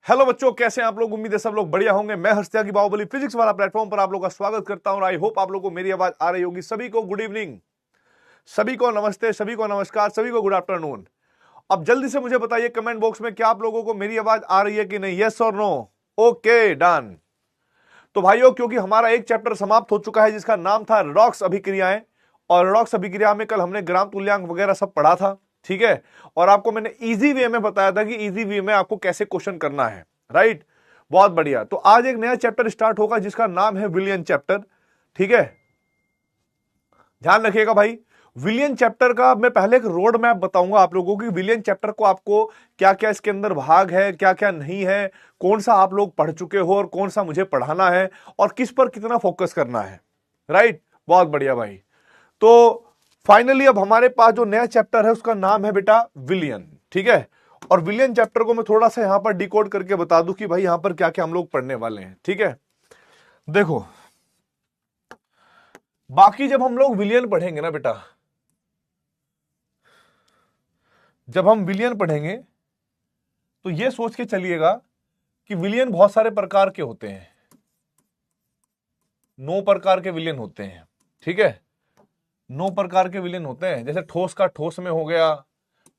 Hello बच्चों, कैसे हैं आप लोग। उम्मीद है सब लोग बढ़िया होंगे। मैं हर्ष त्यागी बाहुबली फिजिक्स वाला प्लेटफॉर्म पर आप लोगों का स्वागत करता हूं और आई होप आप लोगों को मेरी आवाज आ रही होगी। सभी को गुड इवनिंग, सभी को नमस्ते, सभी को नमस्कार, सभी को गुड आफ्टरनून। अब जल्दी से मुझे बताइए कमेंट बॉक्स में क्या आप लोगों को मेरी आवाज आ रही है कि नहीं। यस और नो। Okay, done. तो भाइयों, क्योंकि हमारा एक चैप्टर समाप्त हो चुका है जिसका नाम था रेडॉक्स अभिक्रियाएं, और रेडॉक्स अभिक्रिया में कल हमने ग्राम तुल्यांक वगैरह सब पढ़ा था, ठीक है। और आपको मैंने इजी वे में बताया था कि इजी वे में आपको कैसे क्वेश्चन करना है, राइट। बहुत बढ़िया। तो आज एक नया चैप्टर स्टार्ट होगा जिसका नाम है विलियन चैप्टर, ठीक है। ध्यान रखिएगा भाई, विलियन चैप्टर का मैं पहले एक रोड मैप बताऊंगा आप लोगों को। विलियन चैप्टर को आपको क्या क्या इसके अंदर भाग है, क्या क्या नहीं है, कौन सा आप लोग पढ़ चुके हो और कौन सा मुझे पढ़ाना है और किस पर कितना फोकस करना है, राइट। बहुत बढ़िया भाई। तो फाइनली अब हमारे पास जो नया चैप्टर है उसका नाम है बेटा विलियन, ठीक है। और विलियन चैप्टर को मैं थोड़ा सा यहां पर डिकोड करके बता दूं कि भाई यहां पर क्या क्या हम लोग पढ़ने वाले हैं, ठीक है। देखो, बाकी जब हम लोग विलियन पढ़ेंगे ना बेटा, जब हम विलियन पढ़ेंगे तो ये सोच के चलिएगा कि विलियन बहुत सारे प्रकार के होते हैं। 9 प्रकार के विलियन होते हैं, ठीक है। 9 प्रकार के विलियन होते हैं। जैसे ठोस का ठोस में हो गया,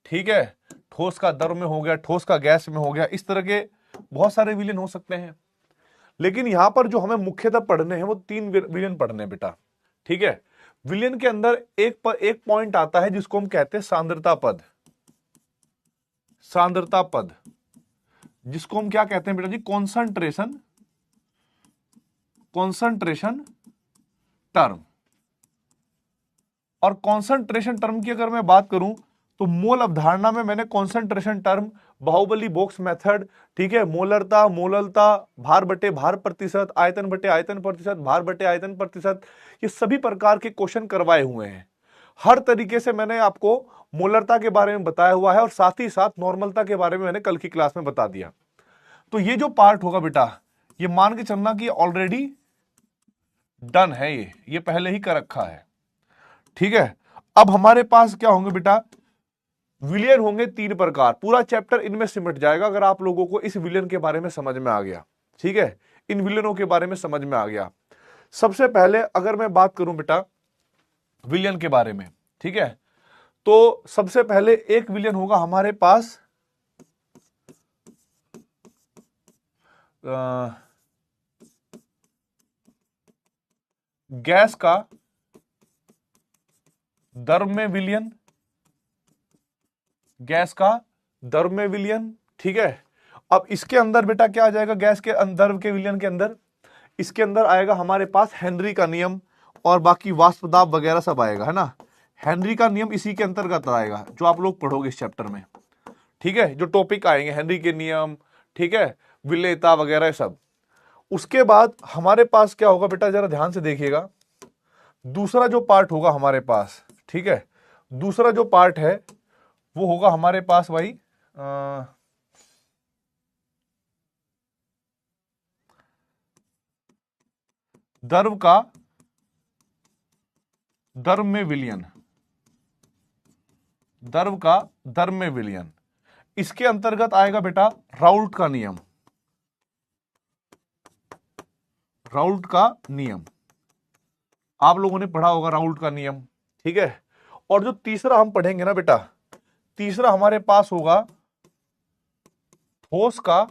ठीक है, ठोस का द्रव में हो गया, ठोस का गैस में हो गया, इस तरह के बहुत सारे विलियन हो सकते हैं। लेकिन यहां पर जो हमें मुख्यतः पढ़ने हैं वो 3 विलियन पढ़ने हैं बेटा, ठीक है। विलियन के अंदर एक पॉइंट आता है जिसको हम कहते हैं सांद्रता पद। सांद्रता पद जिसको हम क्या कहते हैं बेटा जी, कॉन्संट्रेशन टर्म। और कॉन्संट्रेशन टर्म की अगर मैं बात करूं तो मोल अवधारणा में मैंने concentration term, Baahubali box method, ठीक है, मोलरता, मोललता, भार बटे भार प्रतिशत, आयतन बटे आयतन प्रतिशत, भार बटे आयतन प्रतिशत, ये सभी प्रकार के क्वेश्चन करवाए हुए हैं। हर तरीके से मैंने आपको मोलरता के बारे में बताया हुआ है और साथ ही साथ नॉर्मलता के बारे में मैंने कल की क्लास में बता दिया। तो ये जो पार्ट होगा बेटा, ये मान के चलना कि ऑलरेडी डन है, ये पहले ही कर रखा है, ठीक है। अब हमारे पास क्या होंगे बेटा, विलियन होंगे 3 प्रकार। पूरा चैप्टर इनमें सिमट जाएगा अगर आप लोगों को इस विलियन के बारे में समझ में आ गया, ठीक है, इन विलियनों के बारे में समझ में आ गया। सबसे पहले अगर मैं बात करूं बेटा विलियन के बारे में, ठीक है, तो सबसे पहले एक विलियन होगा हमारे पास गैस का द्रव में विलियन, गैस का द्रव में विलियन, ठीक है। अब इसके अंदर बेटा क्या आ जाएगा, गैस के द्रव के विलियन के अंदर, इसके अंदर आएगा हमारे पास हेनरी का नियम और बाकी वाष्प दाब वगैरह सब आएगा, है ना। हेनरी का नियम इसी के अंतर्गत आएगा जो आप लोग पढ़ोगे इस चैप्टर में, ठीक है। जो टॉपिक आएंगे हेनरी के नियम, ठीक है, विलेयता वगैरह सब। उसके बाद हमारे पास क्या होगा बेटा, जरा ध्यान से देखिएगा। दूसरा जो पार्ट होगा हमारे पास, ठीक है, दूसरा जो पार्ट है वो होगा हमारे पास भाई द्रव का द्रव में विलियन, द्रव का द्रव में विलियन। इसके अंतर्गत आएगा बेटा राउल्ट का नियम, राउल्ट का नियम आप लोगों ने पढ़ा होगा, राउल्ट का नियम, ठीक है। और जो तीसरा हम पढ़ेंगे ना बेटा, तीसरा हमारे पास होगा ठोस का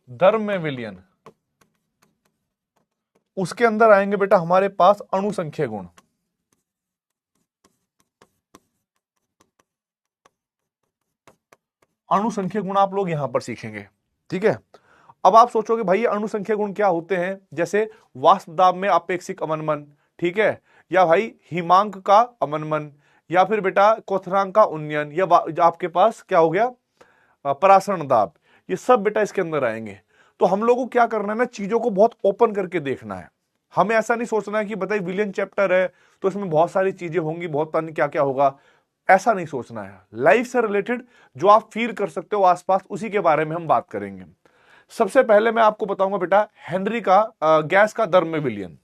द्रव में विलियन। उसके अंदर आएंगे बेटा हमारे पास अणुसंख्य गुण, अणुसंख्य गुण आप लोग यहां पर सीखेंगे, ठीक है। अब आप सोचोगे भाई ये अणुसंख्य गुण क्या होते हैं, जैसे वाष्प दाब में अपेक्षिक अवनमन, ठीक है, या भाई हिमांक का अवनमन, या फिर बेटा क्वथनांक का उन्नयन, या आपके पास क्या हो गया परासरण दाब, ये सब बेटा इसके अंदर आएंगे। तो हम लोगों को क्या करना है ना, चीजों को बहुत ओपन करके देखना है। हमें ऐसा नहीं सोचना है कि बताइए विलियन चैप्टर है तो इसमें बहुत सारी चीजें होंगी, बहुत पता नहीं क्या क्या होगा, ऐसा नहीं सोचना है। लाइफ से रिलेटेड जो आप फील कर सकते हो आसपास, उसी के बारे में हम बात करेंगे। सबसे पहले मैं आपको बताऊंगा बेटा हेनरी का गैस का द्रव में विलियन,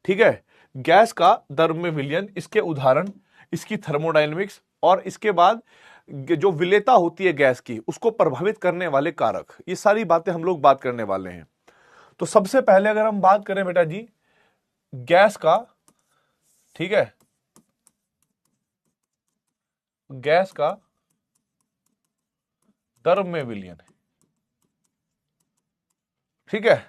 ठीक है, गैस का द्रव में विलियन, इसके उदाहरण, इसकी थर्मोडायनेमिक्स, और इसके बाद जो विलेयता होती है गैस की उसको प्रभावित करने वाले कारक, ये सारी बातें हम लोग बात करने वाले हैं। तो सबसे पहले अगर हम बात करें बेटा जी गैस का, ठीक है, गैस का द्रव में विलयन, ठीक है।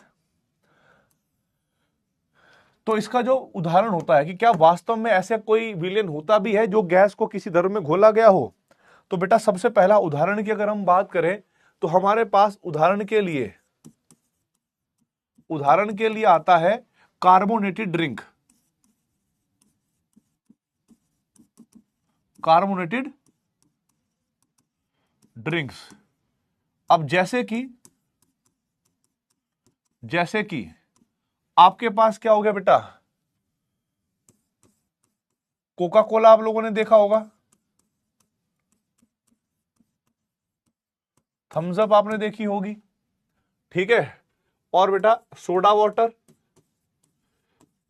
तो इसका जो उदाहरण होता है कि क्या वास्तव में ऐसा कोई विलयन होता भी है जो गैस को किसी द्रव में घोला गया हो, तो बेटा सबसे पहला उदाहरण की अगर हम बात करें तो हमारे पास उदाहरण के लिए आता है कार्बोनेटेड ड्रिंक, कार्बोनेटेड ड्रिंक्स। अब जैसे कि आपके पास क्या हो गया बेटा, कोका कोला आप लोगों ने देखा होगा, थम्स अप आपने देखी होगी, ठीक है। और बेटा सोडा वाटर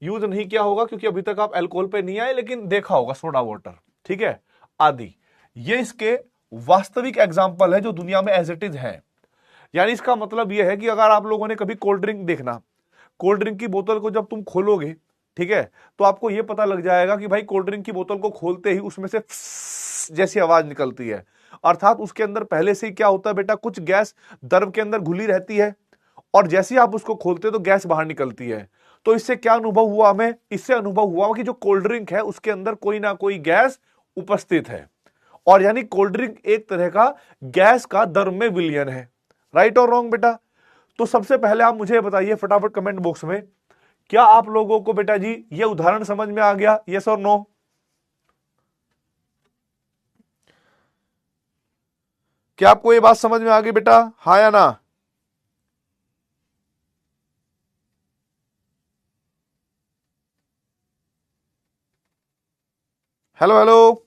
यूज नहीं किया होगा क्योंकि अभी तक आप अल्कोहल पे नहीं आए, लेकिन देखा होगा सोडा वाटर, ठीक है, आदि। ये इसके वास्तविक एग्जाम्पल है जो दुनिया में एज इट इज है। यानी इसका मतलब यह है कि अगर आप लोगों ने कभी कोल्ड ड्रिंक देखना, कोल्ड ड्रिंक की बोतल को जब तुम खोलोगे, ठीक है, तो आपको यह पता लग जाएगा कि भाई कोल्ड ड्रिंक की बोतल को खोलते ही उसमें से जैसी आवाज निकलती है, अर्थात उसके अंदर पहले से ही क्या होता है बेटा, कुछ गैस द्रव के अंदर घुली रहती है और जैसे ही आप उसको खोलते तो गैस बाहर निकलती है। तो इससे क्या अनुभव हुआ हमें, इससे अनुभव हुआ कि जो कोल्ड ड्रिंक है उसके अंदर कोई ना कोई गैस उपस्थित है, और यानी कोल्ड ड्रिंक एक तरह का गैस का द्रव में विलयन है। राइट और रॉन्ग बेटा? तो सबसे पहले आप मुझे बताइए फटाफट कमेंट बॉक्स में, क्या आप लोगों को बेटा जी ये उदाहरण समझ में आ गया, यस और नो? क्या आपको ये बात समझ में आ गई बेटा, हाँ या ना? Hello hello,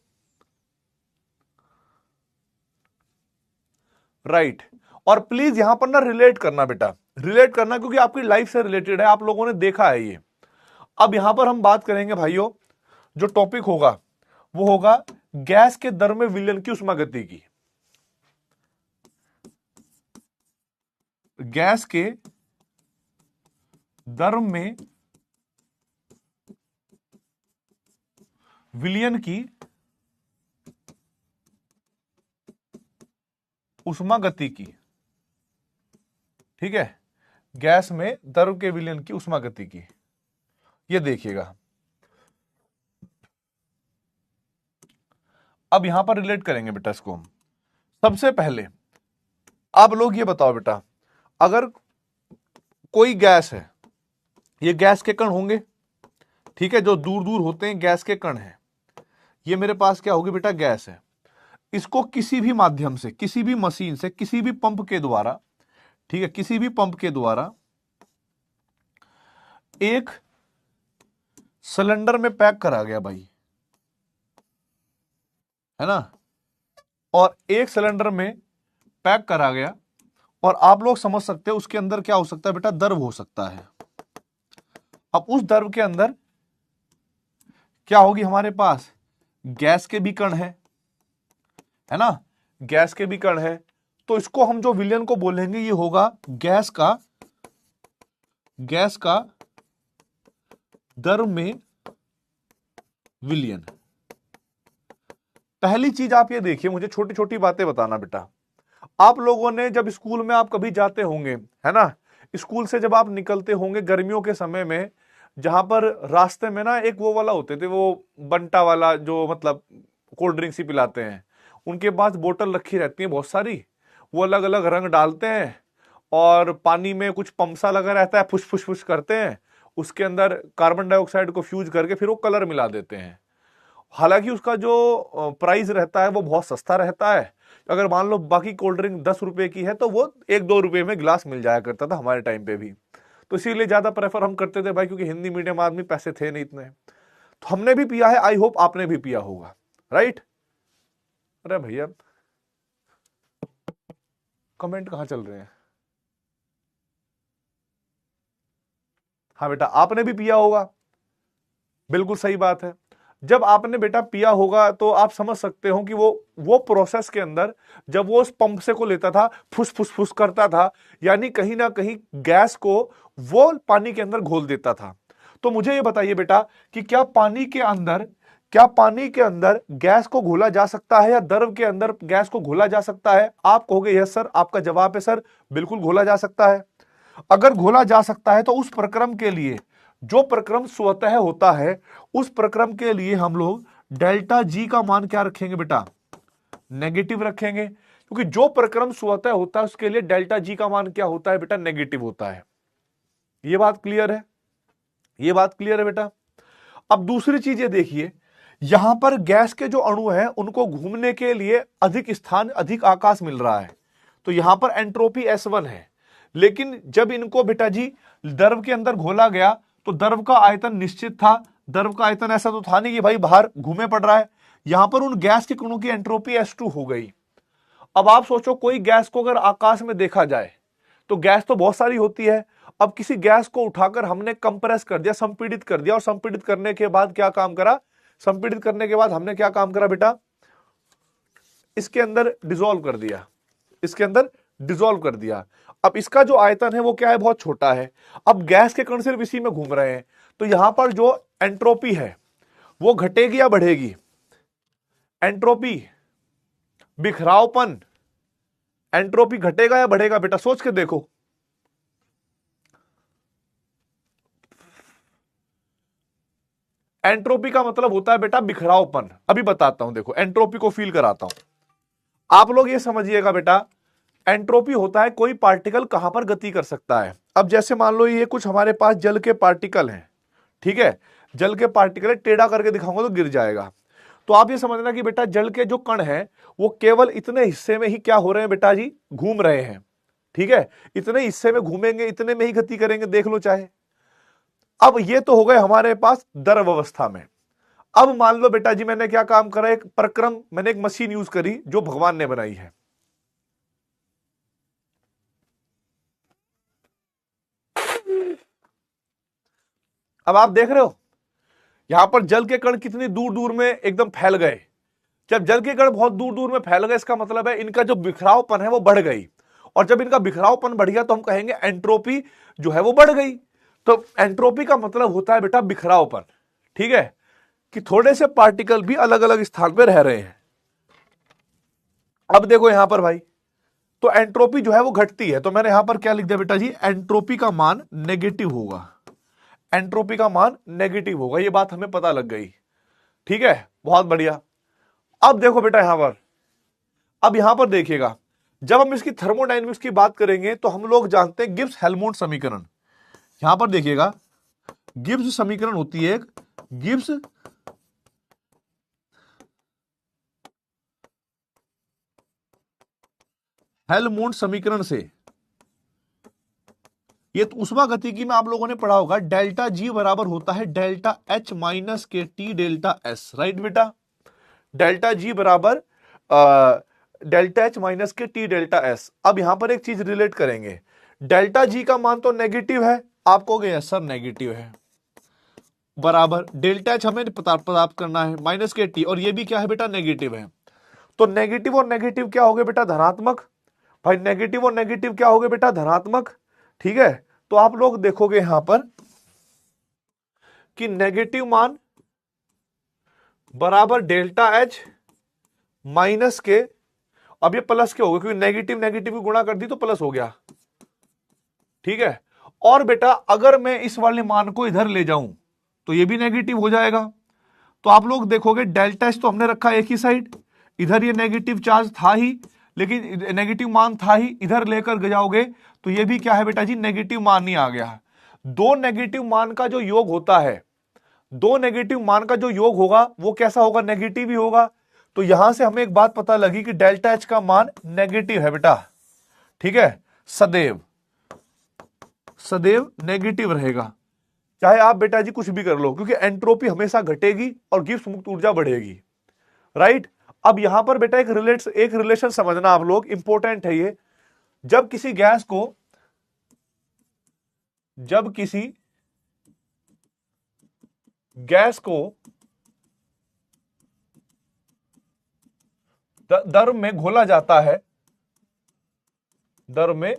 right. और प्लीज यहां पर ना रिलेट करना बेटा, रिलेट करना क्योंकि आपकी लाइफ से रिलेटेड है, आप लोगों ने देखा है ये। अब यहां पर हम बात करेंगे भाइयों, जो टॉपिक होगा वो होगा गैस के द्रव में विलयन की उष्मागति की। गैस के द्रव में विलयन की उष्मागति की, ठीक है, गैस में द्रव के विलयन की उष्मागति की। ये देखिएगा, अब यहां पर रिलेट करेंगे बेटा इसको हम। सबसे पहले आप लोग ये बताओ बेटा, अगर कोई गैस है, ये गैस के कण होंगे, ठीक है, जो दूर दूर होते हैं गैस के कण हैं। ये मेरे पास क्या होगी बेटा, गैस है। इसको किसी भी माध्यम से, किसी भी मशीन से, किसी भी पंप के द्वारा, ठीक है, किसी भी पंप के द्वारा एक सिलेंडर में पैक करा गया भाई, है ना, और एक सिलेंडर में पैक करा गया, और आप लोग समझ सकते हैं उसके अंदर क्या हो सकता है बेटा, द्रव हो सकता है। अब उस द्रव के अंदर क्या होगी, हमारे पास गैस के भी कण है ना, गैस के भी कण है। तो इसको हम जो विलयन को बोलेंगे ये होगा गैस का द्रव में विलयन। पहली चीज आप ये देखिए, मुझे छोटी छोटी बातें बताना बेटा। आप लोगों ने जब स्कूल में आप कभी जाते होंगे, है ना, स्कूल से जब आप निकलते होंगे गर्मियों के समय में, जहां पर रास्ते में ना एक वो वाला होते थे, वो बंटा वाला जो मतलब कोल्ड ड्रिंक्स ही पिलाते हैं, उनके पास बोतल रखी रहती है बहुत सारी, वो अलग अलग रंग डालते हैं और पानी में कुछ पंपसा लगा रहता है, फुस फुस फुस करते हैं, उसके अंदर कार्बन डाइऑक्साइड को फ्यूज करके फिर वो कलर मिला देते हैं। हालांकि उसका जो प्राइस रहता है वो बहुत सस्ता रहता है। अगर मान लो बाकी कोल्ड ड्रिंक 10 रुपए की है तो वो 1-2 रुपए में गिलास मिल जाया करता था हमारे टाइम पे भी। तो इसीलिए ज्यादा प्रेफर हम करते थे भाई, क्योंकि हिंदी मीडियम आदमी, पैसे थे नहीं इतने। तो हमने भी पिया है, आई होप आपने भी पिया होगा, राइट? अरे भैया कमेंट कहां चल रहे हैं? हाँ बेटा आपने भी पिया होगा, बिल्कुल सही बात है। जब आपने बेटा पिया होगा तो आप समझ सकते हो कि वो प्रोसेस के अंदर जब वो उस पंप से को लेता था, फुस फुस फुस करता था, यानी कहीं ना कहीं गैस को वो पानी के अंदर घोल देता था। तो मुझे ये बताइए बेटा कि क्या पानी के अंदर गैस को घोला जा सकता है या द्रव के अंदर गैस को घोला जा सकता है? आप कहोगे यस सर, आपका जवाब है सर, बिल्कुल घोला जा सकता है। अगर घोला जा सकता है तो उस प्रक्रम के लिए, जो प्रक्रम स्वतः होता है, उस प्रक्रम के लिए हम लोग डेल्टा जी का मान क्या रखेंगे बेटा? नेगेटिव रखेंगे, क्योंकि जो प्रक्रम स्वतः होता है उसके लिए डेल्टा जी का मान क्या होता है बेटा? नेगेटिव होता है। ये बात क्लियर है? ये बात क्लियर है बेटा? अब दूसरी चीज ये देखिए, यहां पर गैस के जो अणु हैं उनको घूमने के लिए अधिक स्थान, अधिक आकाश मिल रहा है, तो यहां पर एंट्रोपी S1 है। लेकिन जब इनको बेटा जी द्रव के अंदर घोला गया तो द्रव का आयतन निश्चित था। द्रव का आयतन ऐसा तो था नहीं कि भाई बाहर घूमे पड़ रहा है। यहां पर उन गैस के कणों की एंट्रोपी S2 हो गई। अब आप सोचो, कोई गैस को अगर आकाश में देखा जाए तो गैस तो बहुत सारी होती है। अब किसी गैस को उठाकर हमने कंप्रेस कर दिया, संपीड़ित कर दिया, और संपीड़ित करने के बाद क्या काम करा? संपीड़ित करने के बाद हमने क्या काम करा बेटा? इसके अंदर डिसॉल्व कर दिया, इसके अंदर डिसॉल्व कर दिया। अब इसका जो आयतन है वो क्या है? बहुत छोटा है। अब गैस के कण सिर्फ इसी में घूम रहे हैं, तो यहां पर जो एंट्रोपी है वो घटेगी या बढ़ेगी? एंट्रोपी, बिखरावपन, एंट्रोपी घटेगा या बढ़ेगा बेटा? सोच के देखो। एंट्रोपी का मतलब होता है बेटा बिखरावपन। अभी बताता हूं, देखो एंट्रोपी को फील कराता हूं। आप लोग ये समझिएगा बेटा, एंट्रोपी होता है कोई पार्टिकल कहां पर गति कर सकता है। अब जैसे मान लो ये कुछ हमारे पास जल के पार्टिकल हैं, ठीक है, जल के पार्टिकल टेढ़ा करके दिखाऊंगा तो गिर जाएगा। तो आप ये समझना कि बेटा जल के जो कण हैं वो केवल इतने हिस्से में ही क्या हो रहे हैं बेटा जी? घूम रहे हैं, ठीक है, इतने हिस्से में घूमेंगे, इतने में ही गति करेंगे, देख लो चाहे। अब ये तो हो गए हमारे पास द्रव अवस्था में। अब मान लो बेटा जी मैंने क्या काम करा? एक प्रक्रम, मैंने एक मशीन यूज करी जो भगवान ने बनाई है। अब आप देख रहे हो यहां पर जल के कण कितनी दूर दूर में एकदम फैल गए। जब जल के कण बहुत दूर दूर में फैल गए, इसका मतलब है इनका जो बिखरावपन है वो बढ़ गई, और जब इनका बिखरावपन बढ़ गया तो हम कहेंगे एंट्रोपी जो है वो बढ़ गई। तो एंट्रोपी का मतलब होता है बेटा बिखरावपन, ठीक है, कि थोड़े से पार्टिकल भी अलग अलग स्थान पर रह रहे हैं। अब देखो यहां पर भाई, तो एंट्रोपी जो है वो घटती है, तो मैंने यहां पर क्या लिख दिया बेटा जी? एंट्रोपी का मान नेगेटिव होगा। एंट्रोपी का मान नेगेटिव होगा, ये बात हमें पता लग गई, ठीक है, बहुत बढ़िया। अब देखो बेटा यहां पर, अब यहां पर देखिएगा, जब हम इसकी थर्मोडायनेमिक्स की बात करेंगे तो हम लोग जानते हैं गिब्स हेल्महोल्ट्ज समीकरण। यहां पर देखिएगा, गिब्स समीकरण होती है एक, गिब्स हेल्महोल्ट्ज समीकरण से, ये तो उष्मा गतिकी में आप लोगों ने पढ़ा होगा, डेल्टा जी बराबर होता है डेल्टा एच माइनस के टी डेल्टा एस, राइट बेटा? डेल्टा जी बराबर डेल्टा एच माइनस के टी डेल्टा एस। अब यहां पर एक चीज रिलेट करेंगे, डेल्टा जी का मान तो नेगेटिव है, आप कहोगे यस सर नेगेटिव है, बराबर डेल्टा एच हमें प्राप्त करना है माइनस के टी, और ये भी क्या है बेटा? नेगेटिव है। तो नेगेटिव और नेगेटिव क्या हो गए बेटा? धनात्मक। भाई नेगेटिव और नेगेटिव क्या हो गए बेटा? धनात्मक, ठीक है। तो आप लोग देखोगे यहां पर कि नेगेटिव मान बराबर डेल्टा एच माइनस के, अब ये प्लस के हो गए क्योंकि नेगेटिव नेगेटिव की गुणा कर दी तो प्लस हो गया, ठीक है। और बेटा अगर मैं इस वाले मान को इधर ले जाऊं तो ये भी नेगेटिव हो जाएगा। तो आप लोग देखोगे डेल्टा एच तो हमने रखा एक ही साइड, इधर ये नेगेटिव चार्ज था ही, लेकिन नेगेटिव मान था ही, इधर लेकर जाओगे तो ये भी क्या है बेटा जी? नेगेटिव मान ही आ गया। दो नेगेटिव मान का जो योग होता है, दो नेगेटिव मान का जो योग होगा वो कैसा होगा? नेगेटिव ही होगा। तो यहां से हमें एक बात पता लगी कि डेल्टा एच का मान नेगेटिव है बेटा, ठीक है, सदैव सदैव नेगेटिव रहेगा, चाहे आप बेटा जी कुछ भी कर लो, क्योंकि एंट्रोपी हमेशा घटेगी और गिब्स मुक्त ऊर्जा बढ़ेगी, राइट? अब यहां पर बेटा एक रिलेशन समझना आप लोग, इंपॉर्टेंट है ये। जब किसी गैस को दर में घोला जाता है, दर में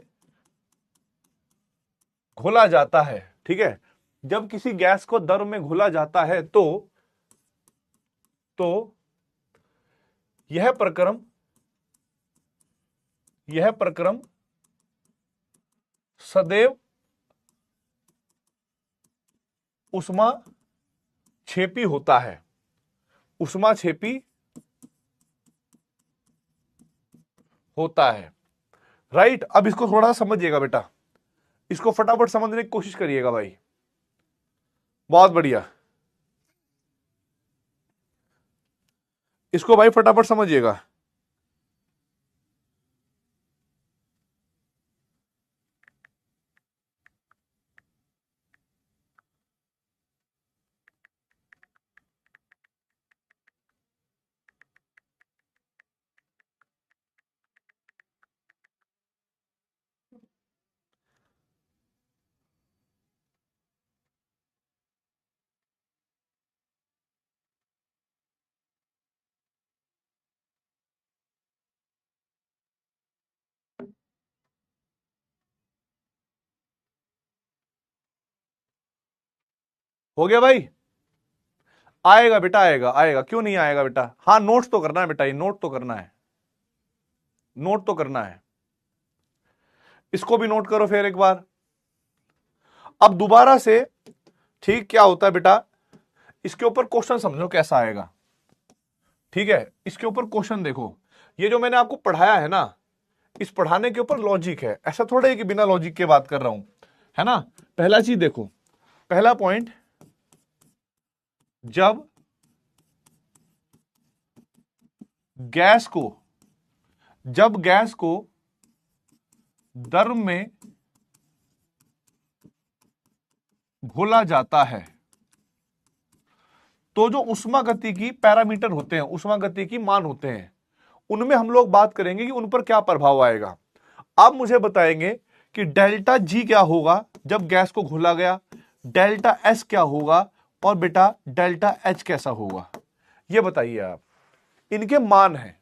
घोला जाता है, ठीक है। जब किसी गैस को दर में घोला जाता है तो यह प्रक्रम सदैव ऊष्माक्षेपी होता है, ऊष्माक्षेपी होता है, राइट। अब इसको थोड़ा समझिएगा बेटा, इसको फटाफट समझने की कोशिश करिएगा भाई, बहुत बढ़िया। इसको भाई फटाफट समझिएगा। हो गया भाई? आएगा बेटा, आएगा आएगा, क्यों नहीं आएगा बेटा। हाँ नोट्स तो करना है बेटा, ये नोट तो करना है, नोट तो करना है। इसको भी नोट करो फिर एक बार। अब दोबारा से, ठीक, क्या होता है बेटा, इसके ऊपर क्वेश्चन समझो कैसा आएगा, ठीक है। इसके ऊपर क्वेश्चन देखो, ये जो मैंने आपको पढ़ाया है ना, इस पढ़ाने के ऊपर लॉजिक है, ऐसा थोड़ा है कि बिना लॉजिक के बात कर रहा हूं, है ना। पहला चीज देखो, पहला पॉइंट, जब गैस को दर में घोला जाता है तो जो उष्मा गति की पैरामीटर होते हैं, उष्मा गति की मान होते हैं, उनमें हम लोग बात करेंगे कि उन पर क्या प्रभाव आएगा। आप मुझे बताएंगे कि डेल्टा जी क्या होगा जब गैस को घोला गया, डेल्टा एस क्या होगा, और बेटा डेल्टा एच कैसा होगा, ये बताइए आप। इनके मान हैं।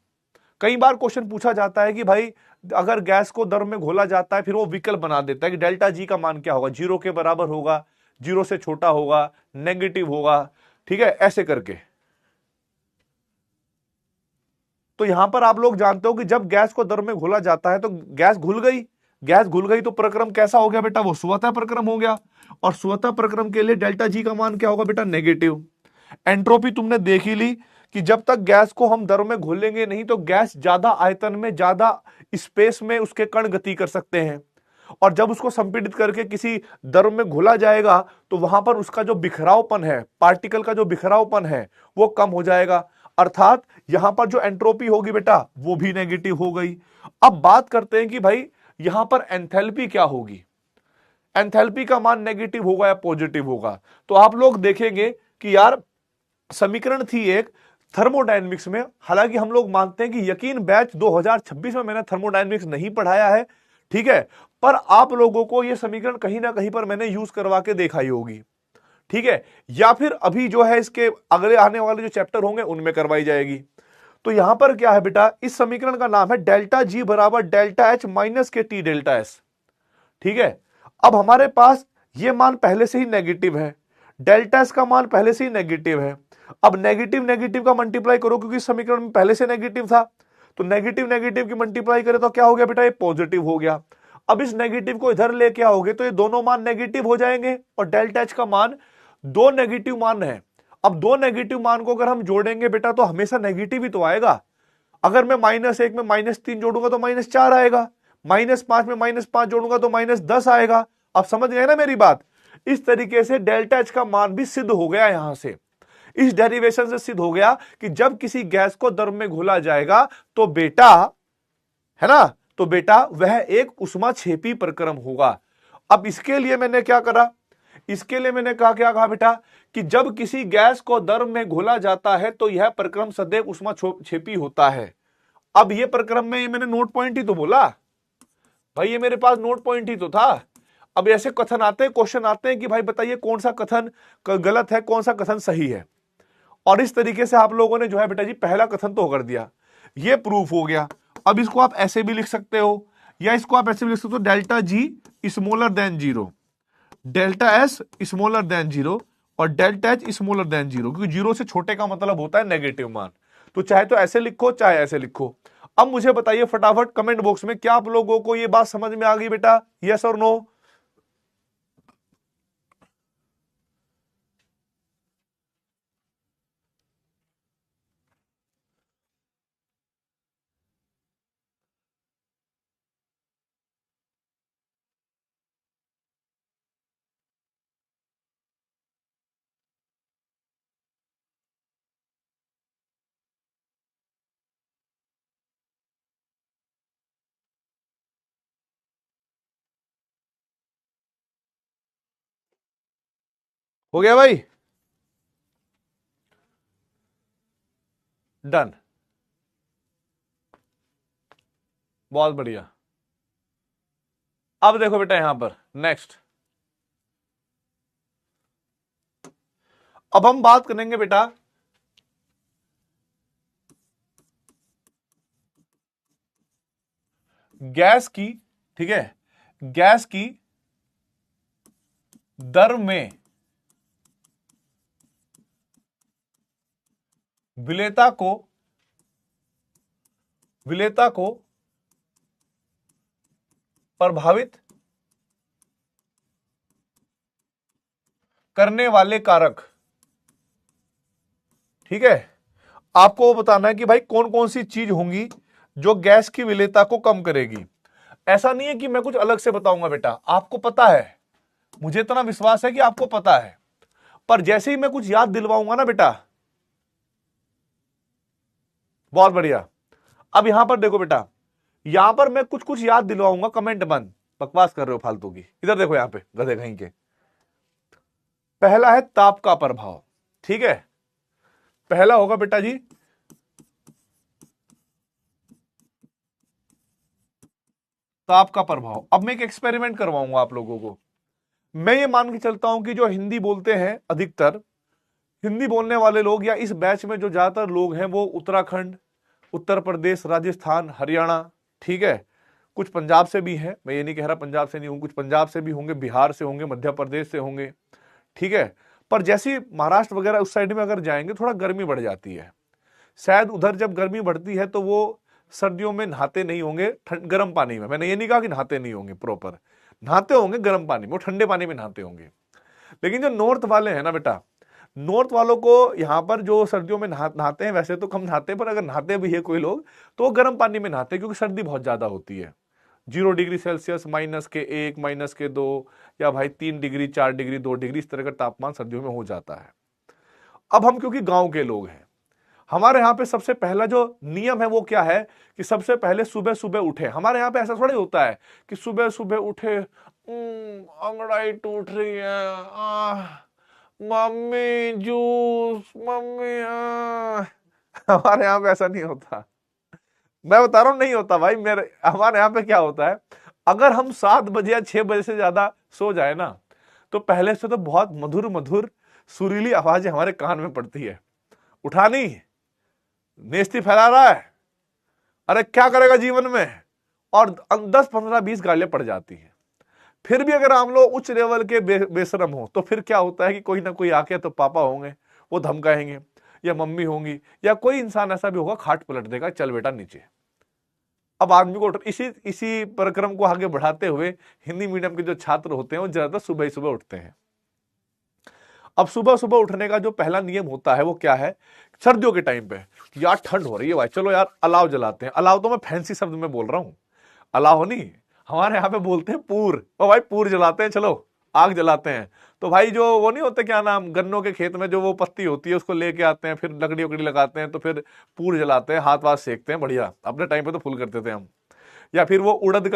कई बार क्वेश्चन पूछा जाता है कि भाई अगर गैस को दर में घोला जाता है, फिर वो विकल्प बना देता है कि डेल्टा जी का मान क्या होगा, 0 के बराबर होगा, 0 से छोटा होगा, नेगेटिव होगा, ठीक है, ऐसे करके। तो यहां पर आप लोग जानते हो कि जब गैस को दर में घोला जाता है तो गैस घुल गई, गैस घुल गई तो प्रक्रम कैसा हो गया बेटा, वो स्वतः प्रक्रम हो गया, और स्वतः प्रक्रम के लिए डेल्टा जी का मान क्या होगा बेटा, नेगेटिव। एंट्रोपी तुमने देख ही ली कि जब तक गैस को हम दर में घोलेंगे नहीं तो गैस ज्यादा आयतन में, ज्यादा स्पेस में उसके कण गति कर सकते हैं, और जब उसको संपीड़ित करके किसी दर में घुला जाएगा तो वहां पर उसका जो बिखरावपन है, पार्टिकल का जो बिखरावपन है, वो कम हो जाएगा, अर्थात यहां पर जो एंट्रोपी होगी बेटा वो भी नेगेटिव हो गई। अब बात करते हैं कि भाई यहां पर एंथैल्पी क्या होगी, एंथैल्पी का मान नेगेटिव होगा या पॉजिटिव होगा। तो आप लोग देखेंगे कि यार समीकरण थी एक थर्मोडायनेमिक्स में, हालांकि हम लोग मानते हैं कि यकीन बैच 2026 में मैंने थर्मोडायनेमिक्स नहीं पढ़ाया है, ठीक है, पर आप लोगों को यह समीकरण कहीं ना कहीं पर मैंने यूज करवा के देखा ही होगी, ठीक है, या फिर अभी जो है इसके अगले आने वाले जो चैप्टर होंगे उनमें करवाई जाएगी। तो यहां पर क्या है बेटा, इस समीकरण का नाम है डेल्टा जी बराबर डेल्टा एच माइनस के टी डेल्टा एस, ठीक है। अब हमारे पास ये मान पहले से ही नेगेटिव है, डेल्टा एस का मान पहले से ही नेगेटिव है। अब नेगेटिव नेगेटिव का मल्टीप्लाई करो, क्योंकि समीकरण में पहले से नेगेटिव था, तो नेगेटिव नेगेटिव की मल्टीप्लाई करें तो क्या हो गया बेटा, ये पॉजिटिव हो गया। अब इस नेगेटिव को इधर लेके आओगे तो ये दोनों मान नेगेटिव हो जाएंगे, और डेल्टा एच का मान, दो नेगेटिव मान है। अब दो नेगेटिव मान को अगर हम जोड़ेंगे बेटा तो हमेशा नेगेटिव ही तो आएगा। अगर मैं -1 में -3 जोड़ूंगा तो -4 आएगा, -5 में -5 जोड़ूंगा तो -10 आएगा। आप समझ गए ना मेरी बात। इस तरीके से डेल्टा एच का मान भी सिद्ध हो गया यहां से, इस डेरिवेशन से सिद्ध हो गया कि जब किसी गैस को दर में घोला जाएगा तो बेटा, है ना, तो बेटा वह एक ऊष्माक्षेपी प्रक्रम होगा। अब इसके लिए मैंने क्या करा, इसके लिए मैंने कहा, क्या कहा बेटा, कि जब किसी गैस को दर में घोला जाता है तो यह प्रक्रम सदैव ऊष्माक्षेपी होता है। अब यह प्रक्रम में ये मैंने नोट पॉइंट ही तो बोला भाई, ये मेरे पास नोट पॉइंट ही तो था। अब ऐसे कथन आते हैं, क्वेश्चन आते हैं कि भाई बताइए कौन सा कथन गलत है, कौन सा कथन सही है, और इस तरीके से आप लोगों ने जो है बेटा जी पहला कथन तो कर दिया। ये प्रूफ हो गया। अब इसको आप ऐसे भी लिख सकते हो, या इसको आप ऐसे भी लिख सकते हो, delta G smaller than zero, delta S smaller than zero, और delta H smaller than zero, क्योंकि जीरो से छोटे का मतलब होता है नेगेटिव मान। तो चाहे तो ऐसे लिखो चाहे ऐसे लिखो। अब मुझे बताइए फटाफट कमेंट बॉक्स में, क्या आप लोगों को ये बात समझ में आ गई बेटा, यस और नो? हो गया भाई, डन, बहुत बढ़िया। अब देखो बेटा यहां पर नेक्स्ट, अब हम बात करेंगे बेटा गैस की, ठीक है, गैस की दर में विलेयता को प्रभावित करने वाले कारक, ठीक है, आपको बताना है कि भाई कौन कौन सी चीज होंगी जो गैस की विलेयता को कम करेगी। ऐसा नहीं है कि मैं कुछ अलग से बताऊंगा बेटा, आपको पता है, मुझे इतना विश्वास है कि आपको पता है, पर जैसे ही मैं कुछ याद दिलवाऊंगा ना बेटा, बहुत बढ़िया। अब यहां पर देखो बेटा, यहां पर मैं कुछ कुछ याद दिलवाऊंगा, कमेंट बंद, बकवास कर रहे हो फालतू की। इधर देखो यहां पे गधे कहीं के, पहला है ताप का प्रभाव, ठीक है, पहला होगा बेटा जी ताप का प्रभाव। अब मैं एक एक्सपेरिमेंट करवाऊंगा आप लोगों को। मैं ये मान के चलता हूं कि जो हिंदी बोलते हैं, अधिकतर हिंदी बोलने वाले लोग, या इस बैच में जो ज्यादातर लोग हैं वो उत्तराखंड, उत्तर प्रदेश, राजस्थान, हरियाणा, ठीक है, कुछ पंजाब से भी हैं, मैं ये नहीं कह रहा पंजाब से नहीं हूं, कुछ पंजाब से भी होंगे, बिहार से होंगे, मध्य प्रदेश से होंगे, ठीक है। पर जैसे महाराष्ट्र वगैरह उस साइड में अगर जाएंगे थोड़ा गर्मी बढ़ जाती है, शायद उधर जब गर्मी बढ़ती है तो वो सर्दियों में नहाते नहीं होंगे गर्म पानी में। मैंने ये नहीं कहा कि नहाते नहीं होंगे, प्रॉपर नहाते होंगे गर्म पानी में, वो ठंडे पानी में नहाते होंगे। लेकिन जो नॉर्थ वाले हैं ना बेटा, नॉर्थ वालों को यहाँ पर जो सर्दियों में नहाते हैं, वैसे तो कम नहाते हैं, पर अगर नहाते भी है कोई लोग तो वो गर्म पानी में नहाते हैं, क्योंकि सर्दी बहुत ज्यादा होती है। 0 डिग्री सेल्सियस, -1, -2, या भाई 3 डिग्री, 4 डिग्री, 2 डिग्री, इस तरह का तापमान सर्दियों में हो जाता है। अब हम क्योंकि गांव के लोग हैं, हमारे यहाँ पे सबसे पहला जो नियम है वो क्या है कि सबसे पहले सुबह सुबह उठे। हमारे यहाँ पे ऐसा थोड़ा ही होता है कि सुबह सुबह उठे, अंगड़ाई टूट रही है, मम्मी जूस, मम्मी हमारे यहाँ पे ऐसा नहीं होता, मैं बता रहा हूँ नहीं होता भाई। मेरे हमारे यहाँ पे क्या होता है, अगर हम 7 बजे या 6 बजे से ज्यादा सो जाए ना, तो पहले से तो बहुत मधुर मधुर सुरीली आवाजें हमारे कान में पड़ती है, उठा नहीं, नेस्ती फैला रहा है, अरे क्या करेगा जीवन में, और 10 15 20 गालियां पड़ जाती हैं। फिर भी अगर हम लोग उच्च लेवल के बेशरम हो तो फिर क्या होता है कि कोई ना कोई आके, तो पापा होंगे वो धमकाएंगे, या मम्मी होंगी, या कोई इंसान ऐसा भी होगा खाट पलट देगा, चल बेटा नीचे। अब आदमी को इसी इसी प्रक्रम को आगे बढ़ाते हुए हिंदी मीडियम के जो छात्र होते हैं वो ज्यादातर सुबह ही सुबह उठते हैं। अब सुबह सुबह उठने का जो पहला नियम होता है वो क्या है, सर्दियों के टाइम पे, यार ठंड हो रही है भाई, चलो यार अलाव जलाते हैं। अलाव तो मैं फैंसी शब्द में बोल रहा हूं, अलाव नहीं, हमारे यहाँ पे बोलते हैं पूर, ओ भाई पूर जलाते हैं, चलो आग जलाते हैं। तो भाई जो वो नहीं होते, क्या नाम, गन्नों के खेत में जो वो पत्ती होती है उसको लेके आते हैं, फिर लकड़ी उकड़ी लगाते हैं, तो फिर पूर जलाते हैं, हाथ वाथ सेकते हैं, बढ़िया। अपने टाइम पे तो फुल करते थे हम। या फिर वो उड़द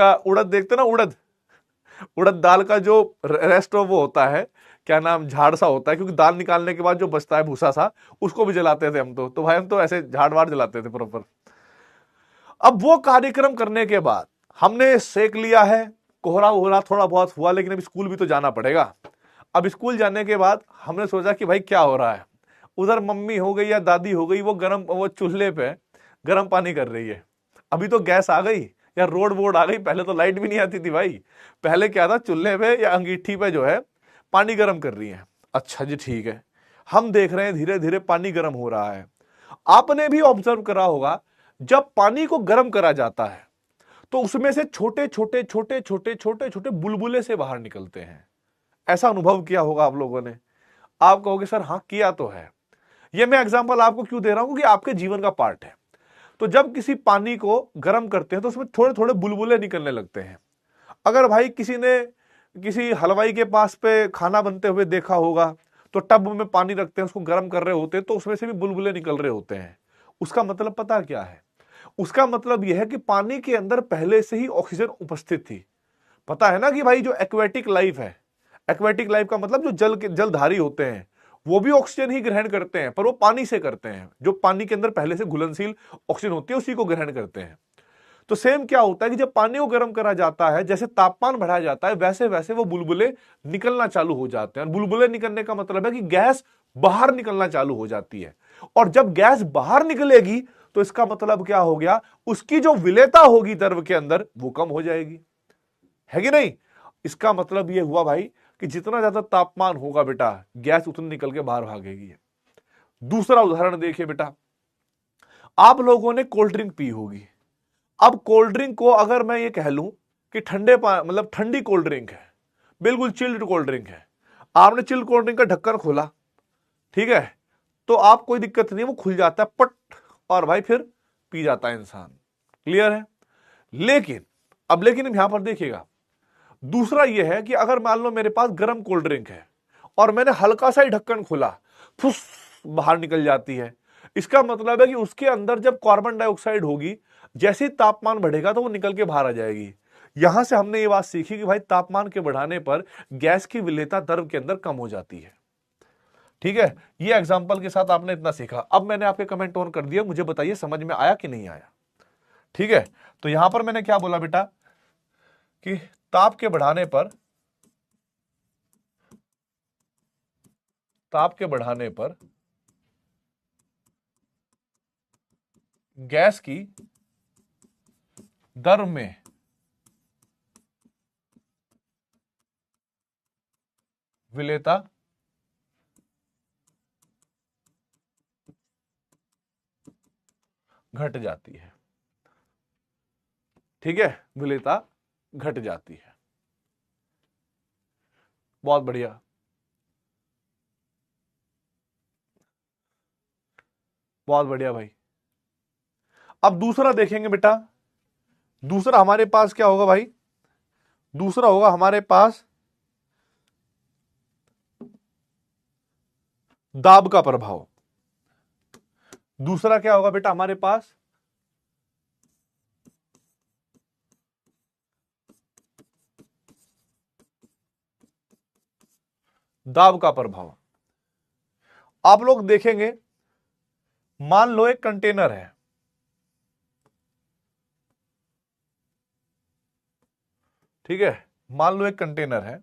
देखते ना, उड़द, उड़द दाल का जो रेस्ट वो होता है, क्या नाम, झाड़ सा होता है, क्योंकि दाल निकालने के बाद जो बचता है भूसा सा, उसको भी जलाते थे हम तो भाई हम तो ऐसे झाड़ वाड़ जलाते थे प्रॉपर। अब वो कार्यक्रम करने के बाद हमने सेक लिया है, कोहरा वोहरा थोड़ा बहुत हुआ, लेकिन अब स्कूल भी तो जाना पड़ेगा। अब स्कूल जाने के बाद हमने सोचा कि भाई क्या हो रहा है, उधर मम्मी हो गई या दादी हो गई, वो गर्म वो चूल्हे पे गर्म पानी कर रही है। अभी तो गैस आ गई या रोड वोड आ गई, पहले तो लाइट भी नहीं आती थी भाई। पहले क्या था, चूल्हे पे या अंगीठी पे जो है पानी गर्म कर रही है। अच्छा जी ठीक है, हम देख रहे हैं धीरे धीरे पानी गर्म हो रहा है। आपने भी ऑब्जर्व करा होगा, जब पानी को गर्म करा जाता है तो उसमें से छोटे छोटे छोटे छोटे छोटे छोटे बुलबुले से बाहर निकलते हैं। ऐसा अनुभव किया होगा आप लोगों ने। आप कहोगे सर हाँ किया तो है। ये मैं एग्जांपल आपको क्यों दे रहा हूं कि आपके जीवन का पार्ट है। तो जब किसी पानी को गर्म करते हैं तो उसमें थोड़े थोड़े बुलबुले निकलने लगते हैं। अगर भाई किसी ने किसी हलवाई के पास पे खाना बनते हुए देखा होगा, तो टब में पानी रखते हैं, उसको गर्म कर रहे होते हैं, तो उसमें से भी बुलबुले निकल रहे होते हैं। उसका मतलब पता क्या है? उसका मतलब यह है कि पानी के अंदर पहले से ही ऑक्सीजन उपस्थित थी। पता है ना कि भाई जो एक्वेटिक लाइफ है, एक्वेटिक लाइफ का मतलब जो जलधारी होते हैं वो भी ऑक्सीजन ही ग्रहण करते हैं, पर वो पानी से करते हैं। जो पानी के अंदर पहले से घुलनशील ऑक्सीजन होती है उसी को ग्रहण करते हैं। तो सेम क्या होता है कि जब पानी को गर्म करा जाता है, जैसे तापमान बढ़ाया जाता है, वैसे वैसे वो बुलबुले निकलना चालू हो जाते हैं। और बुलबुले निकलने का मतलब है कि गैस बाहर निकलना चालू हो जाती है। और जब गैस बाहर निकलेगी तो इसका मतलब क्या हो गया, उसकी जो विलेयता होगी द्रव के अंदर वो कम हो जाएगी, है कि नहीं? इसका मतलब यह हुआ भाई कि जितना ज्यादा तापमान होगा बेटा, गैस उतनी निकल के बाहर भागेगी। दूसरा उदाहरण देखिए बेटा, आप लोगों ने कोल्ड ड्रिंक पी होगी। अब कोल्ड ड्रिंक को अगर मैं ये कह लूं कि मतलब ठंडी कोल्ड ड्रिंक है, बिल्कुल चिल्ड कोल्ड ड्रिंक है, आपने चिल्ड कोल्ड ड्रिंक का ढक्कन खोला, ठीक है, तो आप कोई दिक्कत नहीं, वो खुल जाता है पट, और भाई फिर पी जाता है इंसान। क्लियर है? लेकिन अब लेकिन यहां पर देखिएगा, दूसरा यह है कि अगर मान लो मेरे पास गर्म कोल्ड ड्रिंक है और मैंने हल्का सा ही ढक्कन खोला, फुस बाहर निकल जाती है। इसका मतलब है कि उसके अंदर जब कार्बन डाइऑक्साइड होगी, जैसे ही तापमान बढ़ेगा तो वो निकल के बाहर आ जाएगी। यहां से हमने ये बात सीखी कि भाई तापमान के बढ़ाने पर गैस की विलेयता द्रव के अंदर कम हो जाती है। ठीक है, ये एग्जांपल के साथ आपने इतना सीखा। अब मैंने आपके कमेंट ऑन कर दिया, मुझे बताइए समझ में आया कि नहीं आया? ठीक है, तो यहां पर मैंने क्या बोला बेटा कि ताप के बढ़ाने पर गैस की द्रव में विलेयता घट जाती है। ठीक है, विलेयता घट जाती है। बहुत बढ़िया। बहुत बढ़िया भाई। अब दूसरा देखेंगे बेटा, दूसरा हमारे पास क्या होगा भाई? दूसरा होगा हमारे पास दाब का प्रभाव। दूसरा क्या होगा बेटा हमारे पास? दाब का प्रभाव। आप लोग देखेंगे, मान लो एक कंटेनर है, ठीक है, मान लो एक कंटेनर है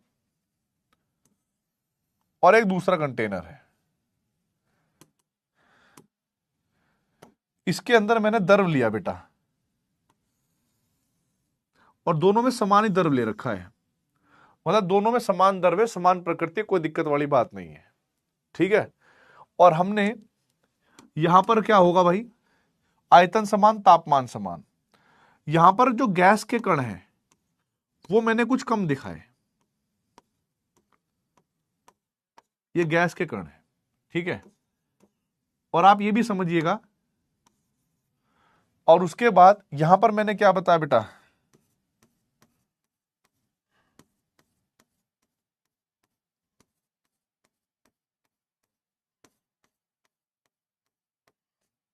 और एक दूसरा कंटेनर है। इसके अंदर मैंने द्रव लिया बेटा, और दोनों में समान ही द्रव ले रखा है, मतलब दोनों में समान द्रव है, समान प्रकृति, कोई दिक्कत वाली बात नहीं है। ठीक है, और हमने यहां पर क्या होगा भाई, आयतन समान, तापमान समान। यहां पर जो गैस के कण हैं वो मैंने कुछ कम दिखाए, ये गैस के कण है, ठीक है। और आप ये भी समझिएगा, और उसके बाद यहां पर मैंने क्या बताया बेटा,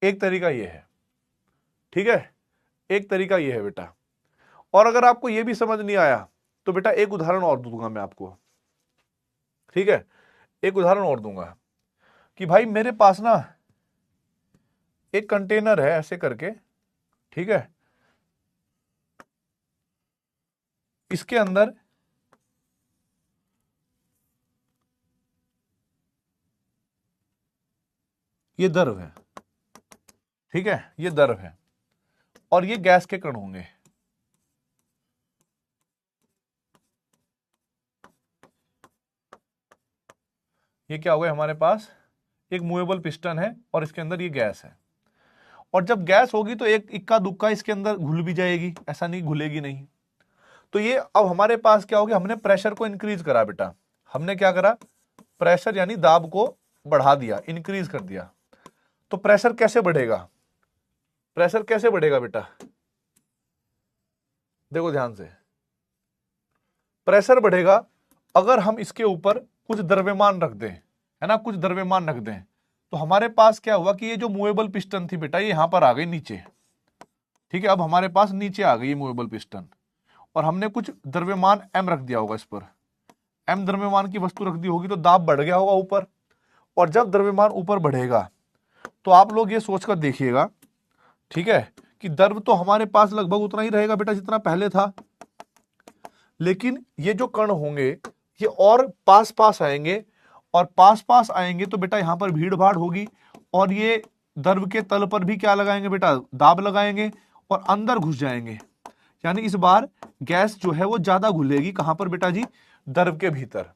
एक तरीका ये है, ठीक है, एक तरीका ये है बेटा। और अगर आपको ये भी समझ नहीं आया तो बेटा एक उदाहरण और दूंगा मैं आपको, ठीक है, एक उदाहरण और दूंगा कि भाई मेरे पास ना एक कंटेनर है ऐसे करके, ठीक है, इसके अंदर ये द्रव है, ठीक है, ये द्रव है और ये गैस के कण होंगे। ये क्या हो गया हमारे पास, एक मूवेबल पिस्टन है और इसके अंदर ये गैस है। और जब गैस होगी तो एक इक्का दुक्का इसके अंदर घुल भी जाएगी, ऐसा नहीं घुलेगी नहीं। तो ये अब हमारे पास क्या हो गया, हमने प्रेशर को इंक्रीज करा बेटा। हमने क्या करा, प्रेशर यानी दाब को बढ़ा दिया, इंक्रीज कर दिया। तो प्रेशर कैसे बढ़ेगा, प्रेशर कैसे बढ़ेगा बेटा, देखो ध्यान से। प्रेशर बढ़ेगा अगर हम इसके ऊपर कुछ द्रव्यमान रख दें, है ना, कुछ द्रव्यमान रख दें। तो हमारे पास क्या हुआ कि ये जो मूवेबल पिस्टन थी बेटा, ये यहां पर आ गई नीचे। ठीक है, अब हमारे पास नीचे आ गई ये मूवेबल पिस्टन और हमने कुछ द्रव्यमान m रख दिया होगा इस पर। m द्रव्यमान की वस्तु रख दी होगी तो दाब बढ़ गया होगा ऊपर। और जब द्रव्यमान ऊपर बढ़ेगा तो आप लोग ये सोचकर देखिएगा, ठीक है, कि द्रव तो हमारे पास लगभग उतना ही रहेगा बेटा जितना पहले था, लेकिन ये जो कण होंगे ये और पास पास आएंगे, और पास पास आएंगे तो बेटा यहां पर भीड़ भाड़ होगी और ये द्रव के तल पर भी क्या लगाएंगे बेटा, दाब लगाएंगे और अंदर घुस जाएंगे। यानी इस बार गैस जो है वो ज्यादा घुलेगी, कहां पर बेटा जी, द्रव के भीतर।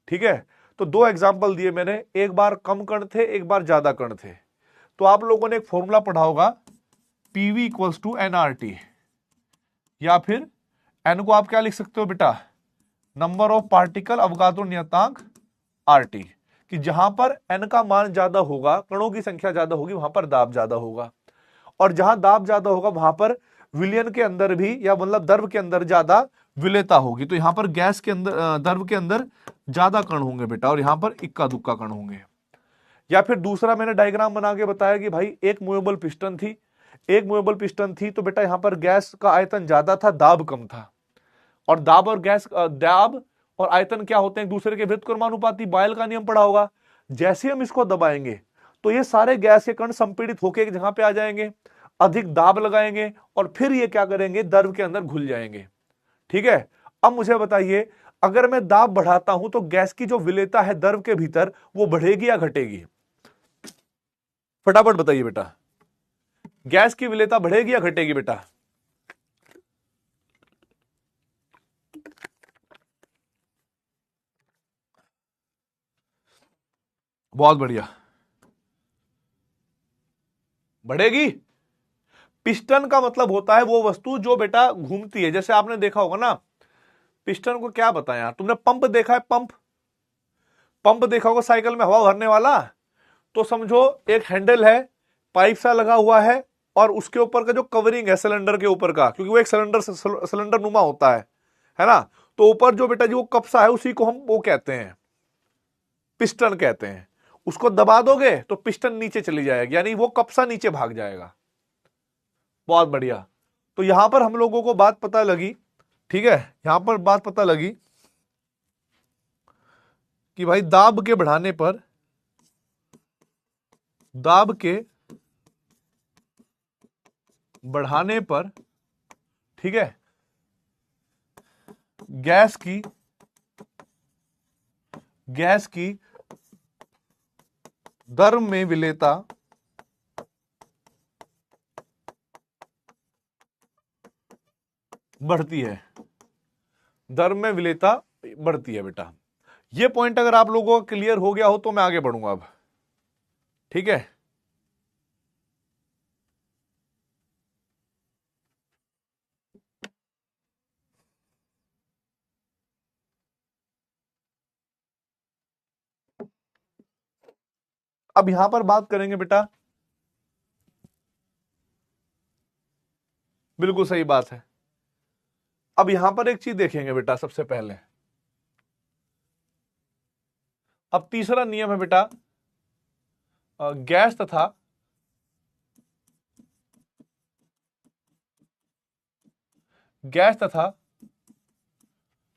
ठीक है, तो दो एग्जांपल दिए मैंने, एक बार कम कण थे, एक बार ज्यादा कण थे। तो आप लोगों ने एक फॉर्मूला पढ़ा होगा, PV इक्वल्स टू NRT, या फिर N को आप क्या लिख सकते हो बेटा, नंबर ऑफ पार्टिकल अवगाद्रो नियतांक RT, कि जहां पर N का मान ज्यादा होगा, कणों की संख्या ज्यादा होगी, वहां पर दाब ज्यादा होगा, और जहां दाब ज्यादा होगा वहां पर विलयन के अंदर भी, या मतलब द्रव के अंदर ज्यादा विलेयता होगी। तो यहां पर गैस के अंदर, द्रव के अंदर ज्यादा कण होंगे बेटा, और यहां पर इक्का दुक्का कण होंगे। या फिर दूसरा मैंने डायग्राम बना के बताया कि भाई एक मूवेबल पिस्टन थी, एक मूवेबल पिस्टन थी, तो बेटा यहां पर गैस का आयतन ज्यादा था, दाब कम था। और दाब और गैस, दाब और आयतन क्या होते हैं, एक दूसरे के व्युत्क्रमानुपाती, बॉयल का नियम पढ़ा होगा। जैसे हम इसको दबाएंगे तो ये सारे गैस के कण संपीड़ित होकर एक जगह पे आ जाएंगे, अधिक दाब लगाएंगे और फिर ये क्या करेंगे, द्रव के अंदर घुल जाएंगे। ठीक है, अब मुझे बताइए, अगर मैं दाब बढ़ाता हूं तो गैस की जो विलेयता है द्रव के भीतर वो बढ़ेगी या घटेगी, फटाफट बताइए बेटा, गैस की विलेयता बढ़ेगी या घटेगी बेटा। बहुत बढ़िया, बढ़ेगी। पिस्टन का मतलब होता है वो वस्तु जो बेटा घूमती है। जैसे आपने देखा होगा ना, पिस्टन को क्या बताया, तुमने पंप देखा है, पंप, पंप देखा होगा साइकिल में हवा भरने वाला। तो समझो एक हैंडल है, पाइप सा लगा हुआ है, और उसके ऊपर का जो कवरिंग है सिलेंडर के ऊपर का, क्योंकि वो एक सिलेंडर नुमा होता है ना, तो ऊपर जो बेटा जो कप्सा है उसी को हम वो कहते हैं, पिस्टन कहते हैं। उसको दबा दोगे तो पिस्टन नीचे चली जाएगी, यानी वो कप्सा नीचे भाग जाएगा। बहुत बढ़िया, तो यहां पर हम लोगों को बात पता लगी, ठीक है, यहां पर बात पता लगी कि भाई दाब के बढ़ाने पर, दाब के बढ़ाने पर, ठीक है, गैस की द्रव में विलेयता बढ़ती है, द्रव में विलेयता बढ़ती है बेटा। ये पॉइंट अगर आप लोगों को क्लियर हो गया हो तो मैं आगे बढ़ूंगा अब, ठीक है। अब यहां पर बात करेंगे बेटा, बिल्कुल सही बात है। अब यहां पर एक चीज देखेंगे बेटा सबसे पहले, अब तीसरा नियम है बेटा, गैस तथा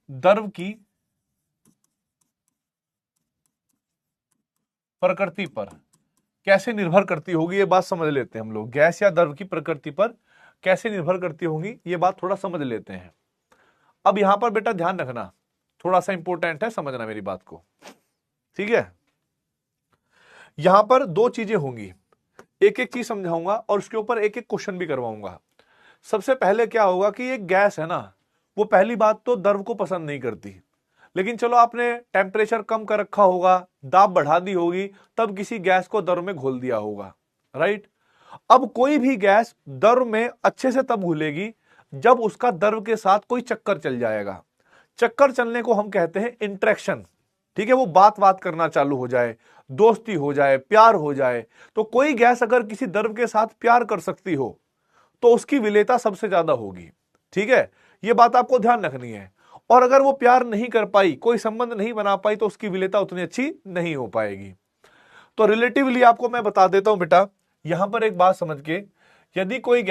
द्रव की प्रकृति पर कैसे निर्भर करती होगी, ये बात समझ लेते हैं हम लोग। गैस या द्रव की प्रकृति पर कैसे निर्भर करती होगी, ये बात थोड़ा समझ लेते हैं। अब यहां पर बेटा ध्यान रखना, थोड़ा सा इंपॉर्टेंट है, समझना मेरी बात को, ठीक है। यहां पर दो चीजें होंगी, एक एक चीज समझाऊंगा और उसके ऊपर एक एक क्वेश्चन भी करवाऊंगा। सबसे पहले क्या होगा कि ये गैस है ना, वो पहली बात तो द्रव को पसंद नहीं करती। लेकिन चलो आपने टेम्परेचर कम कर रखा होगा, दाब बढ़ा दी होगी, तब किसी गैस को द्रव में घोल दिया होगा, राइट। अब कोई भी गैस द्रव में अच्छे से तब घुलेगी जब उसका द्रव के साथ कोई चक्कर चल जाएगा। चक्कर चलने को हम कहते हैं इंटरेक्शन, ठीक है। वो बात करना चालू हो जाए, दोस्ती हो जाए, प्यार हो जाए। तो कोई गैस अगर किसी द्रव के साथ प्यार कर सकती हो तो उसकी विलेयता सबसे ज्यादा होगी, ठीक है। ये बात आपको ध्यान रखनी है। और अगर वो प्यार नहीं कर पाई, कोई संबंध नहीं बना पाई, तो उसकी विलेयता उतनी अच्छी नहीं हो पाएगी। तो रिलेटिवली आपको मैं बता देता हूं बेटा, यहां पर एक बात समझ के, यदि कोई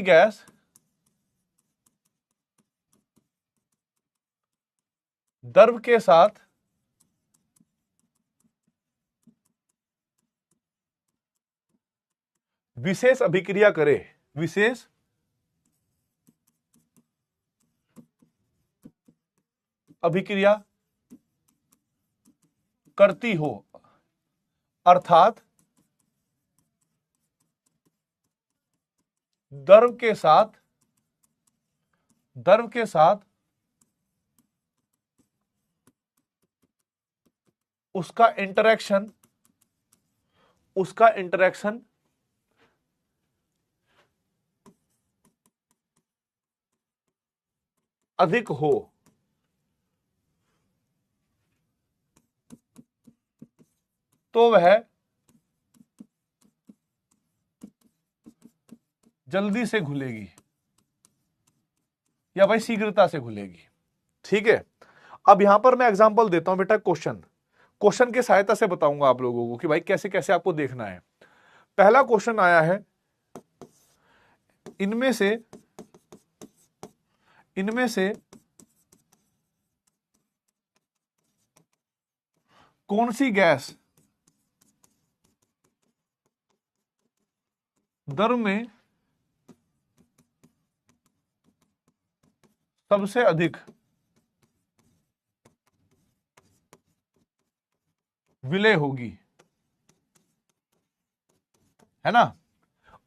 गैस द्रव के साथ विशेष अभिक्रिया करे, विशेष अभिक्रिया करती हो, अर्थात द्रव के साथ उसका इंटरेक्शन अधिक हो, तो वह जल्दी से घुलेगी या भाई शीघ्रता से घुलेगी, ठीक है। अब यहां पर मैं एग्जांपल देता हूं बेटा, क्वेश्चन की सहायता से बताऊंगा आप लोगों को कि भाई कैसे कैसे आपको देखना है। पहला क्वेश्चन आया है, इनमें से कौन सी गैस द्रव में सबसे अधिक विलय होगी, है ना।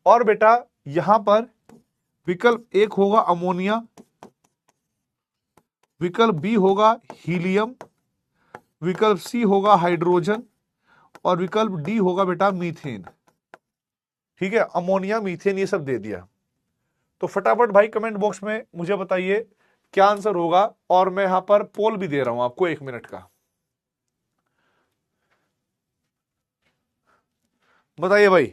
और बेटा यहां पर विकल्प एक होगा अमोनिया, विकल्प बी होगा हीलियम, विकल्प सी होगा हाइड्रोजन और विकल्प डी होगा बेटा मीथेन, ठीक है। अमोनिया, मीथेन ये सब दे दिया। तो फटाफट भाई कमेंट बॉक्स में मुझे बताइए क्या आंसर होगा। और मैं यहां पर पोल भी दे रहा हूं आपको 1 मिनट का, बताइए भाई।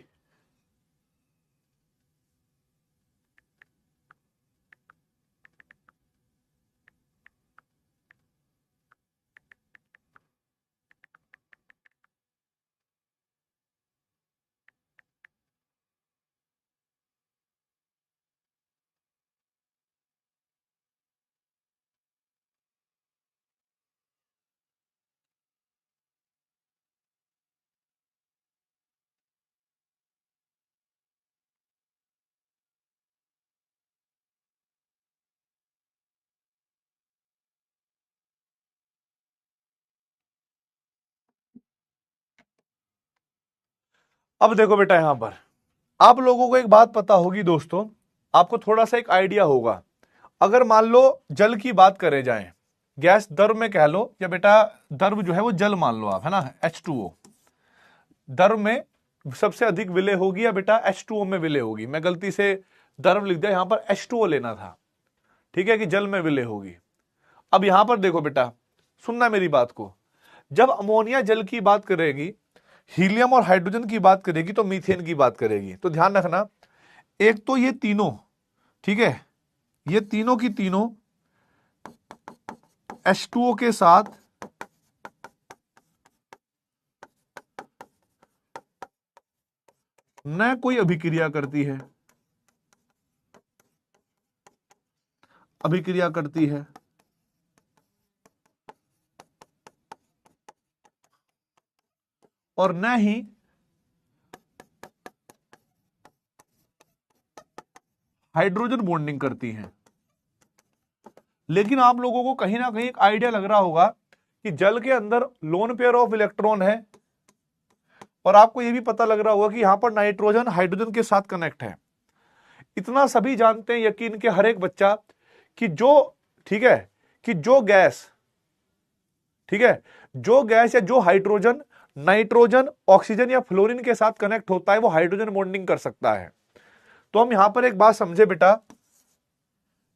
अब देखो बेटा, यहां पर आप लोगों को एक बात पता होगी दोस्तों, आपको थोड़ा सा एक आइडिया होगा। अगर मान लो जल की बात करे जाए, गैस द्रव में कह लो, या बेटा द्रव जो है वो जल मान लो आप, है ना, H2O। द्रव में सबसे अधिक विलय होगी या बेटा H2O में विलय होगी। मैं गलती से द्रव लिख दिया, यहां पर H2O लेना था, ठीक है, कि जल में विलय होगी। अब यहां पर देखो बेटा, सुनना मेरी बात को, जब अमोनिया जल की बात करेगी, हीलियम और हाइड्रोजन की बात करेगी, तो मीथेन की बात करेगी। तो ध्यान रखना, एक तो ये तीनों, ठीक है, ये तीनों की तीनों H2O के साथ न कोई अभिक्रिया करती है, और न ही हाइड्रोजन बॉन्डिंग करती हैं। लेकिन आप लोगों को कहीं ना कहीं एक आइडिया लग रहा होगा कि जल के अंदर लोन पेयर ऑफ इलेक्ट्रॉन है, और आपको यह भी पता लग रहा होगा कि यहां पर नाइट्रोजन हाइड्रोजन के साथ कनेक्ट है। इतना सभी जानते हैं, यकीन के हर एक बच्चा, कि जो, ठीक है, कि जो गैस, ठीक है, जो गैस या जो हाइड्रोजन नाइट्रोजन, ऑक्सीजन या फ्लोरीन के साथ कनेक्ट होता है वो हाइड्रोजन बॉन्डिंग कर सकता है। तो हम यहां पर एक बात समझे बेटा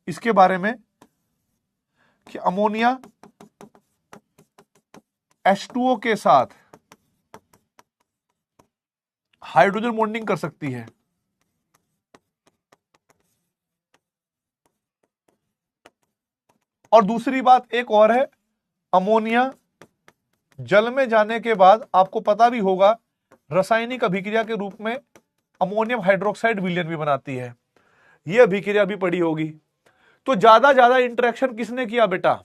इसके बारे में कि अमोनिया H2O के साथ हाइड्रोजन बॉन्डिंग कर सकती है। और दूसरी बात एक और है, अमोनिया जल में जाने के बाद आपको पता भी होगा रासायनिक अभिक्रिया के रूप में अमोनियम हाइड्रोक्साइड विलयन भी बनाती है। यह अभिक्रिया भी पड़ी होगी। तो ज्यादा इंटरेक्शन किसने किया बेटा?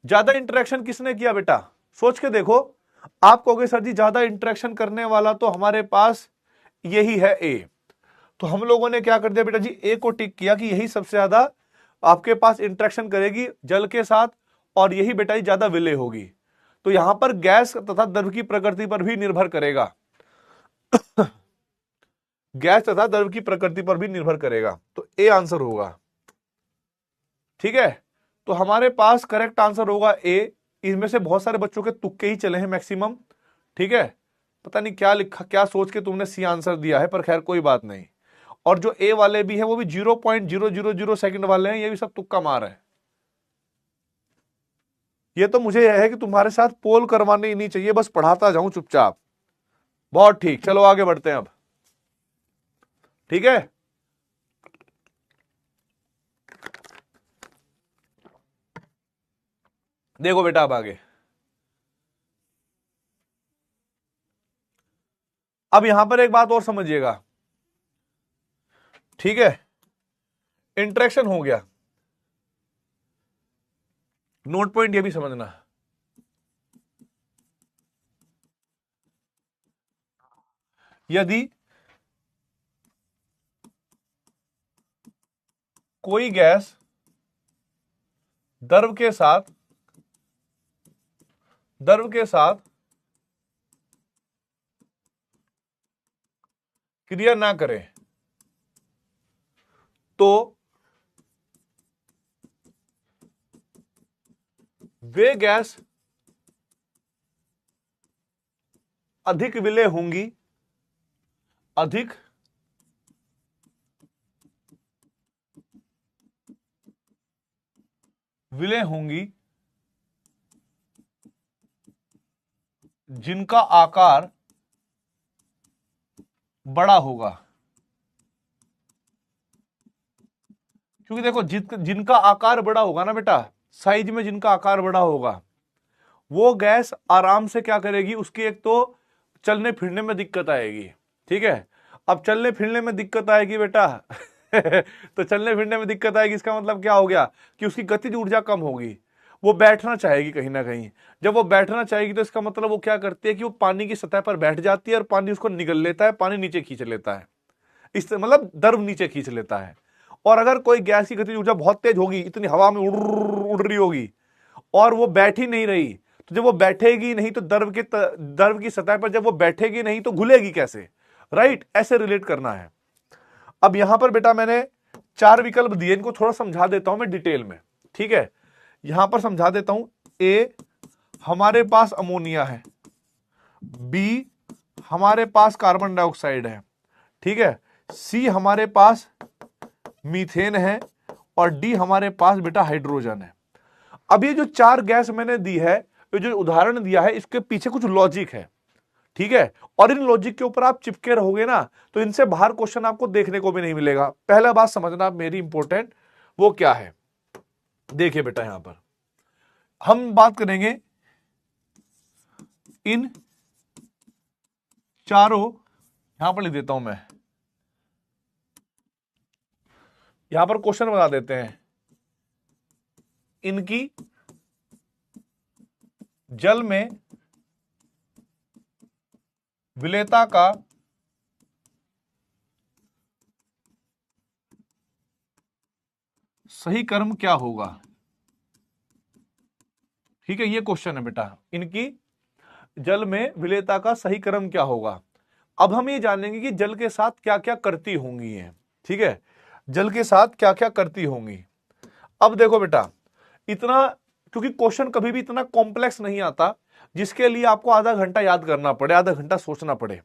ज्यादा इंटरेक्शन किसने किया बेटा? सोच के देखो। आप कहोगे सर जी ज्यादा इंटरेक्शन करने वाला तो हमारे पास यही है ए। तो हम लोगों ने क्या कर दिया बेटा जी, ए को टिक किया कि यही सबसे ज्यादा आपके पास इंटरेक्शन करेगी जल के साथ और यही बेटा जी ज्यादा विलय होगी। तो यहां पर गैस तथा द्रव की प्रकृति पर भी निर्भर करेगा। गैस तथा द्रव की प्रकृति पर भी निर्भर करेगा। तो ए आंसर होगा। ठीक है, तो हमारे पास करेक्ट आंसर होगा ए। इसमें से बहुत सारे बच्चों के तुक्के ही चले हैं मैक्सिमम। ठीक है, पता नहीं क्या लिखा, क्या सोच के तुमने सी आंसर दिया है, पर खैर कोई बात नहीं। और जो ए वाले भी हैं वो भी 0.000 सेकंड वाले हैं, ये भी सब तुक्का मार है। ये तो मुझे यह है कि तुम्हारे साथ पोल करवाने ही नहीं चाहिए, बस पढ़ाता जाऊं चुपचाप। बहुत ठीक, चलो आगे बढ़ते हैं अब। ठीक है, देखो बेटा अब आगे। अब यहां पर एक बात और समझिएगा। ठीक है, इंटरेक्शन हो गया, नोट पॉइंट ये भी समझना। यदि कोई गैस द्रव के साथ क्रिया ना करे तो वे गैस अधिक विलय होंगी, अधिक विलय होंगी जिनका आकार बड़ा होगा। क्योंकि देखो जिनका आकार बड़ा होगा ना बेटा, साइज में जिनका आकार बड़ा होगा वो गैस आराम से क्या करेगी, उसकी एक तो चलने फिरने में दिक्कत आएगी। ठीक है, अब चलने फिरने में दिक्कत आएगी बेटा तो चलने फिरने में दिक्कत आएगी, इसका मतलब क्या हो गया कि उसकी गतिज ऊर्जा कम होगी, वो बैठना चाहेगी कहीं ना कहीं। जब वो बैठना चाहेगी तो इसका मतलब वो क्या करती है कि वो पानी की सतह पर बैठ जाती है और पानी उसको निगल लेता है, पानी नीचे खींच लेता है, इस मतलब द्रव नीचे खींच लेता है। और अगर कोई गैस की गतिज ऊर्जा बहुत तेज होगी, इतनी हवा में उड़ रही होगी और वो बैठ ही नहीं रही, तो जब वो बैठेगी नहीं तो द्रव की सतह पर जब वो बैठेगी नहीं तो घुलेगी कैसे, राइट? ऐसे रिलेट करना है। अब यहां पर बेटा मैंने 4 विकल्प दिए, इनको थोड़ा समझा देता हूं मैं डिटेल में। ठीक है, यहां पर समझा देता हूं। ए, हमारे पास अमोनिया है। बी, हमारे पास कार्बन डाइऑक्साइड है। ठीक है, सी, हमारे पास मीथेन है और डी, हमारे पास बेटा हाइड्रोजन है। अब ये जो 4 गैस मैंने दी है, ये जो उदाहरण दिया है, इसके पीछे कुछ लॉजिक है। ठीक है, और इन लॉजिक के ऊपर आप चिपके रहोगे ना तो इनसे बाहर क्वेश्चन आपको देखने को भी नहीं मिलेगा। पहला बात समझना मेरी इंपॉर्टेंट, वो क्या है देखिए बेटा, यहां पर हम बात करेंगे इन चारों, यहां पर लिख देता हूं मैं, यहां पर क्वेश्चन बता देते हैं। इनकी जल में विलेयता का सही क्रम क्या होगा? ठीक है, ये क्वेश्चन है बेटा। इनकी जल में विलेयता का सही क्रम क्या होगा। अब हम ये जानेंगे कि जल के साथ क्या क्या करती होंगी हैं। ठीक है, जल के साथ क्या क्या करती होंगी। अब देखो बेटा, इतना, क्योंकि क्वेश्चन कभी भी इतना कॉम्प्लेक्स नहीं आता जिसके लिए आपको आधा घंटा याद करना पड़े, आधा घंटा सोचना पड़े।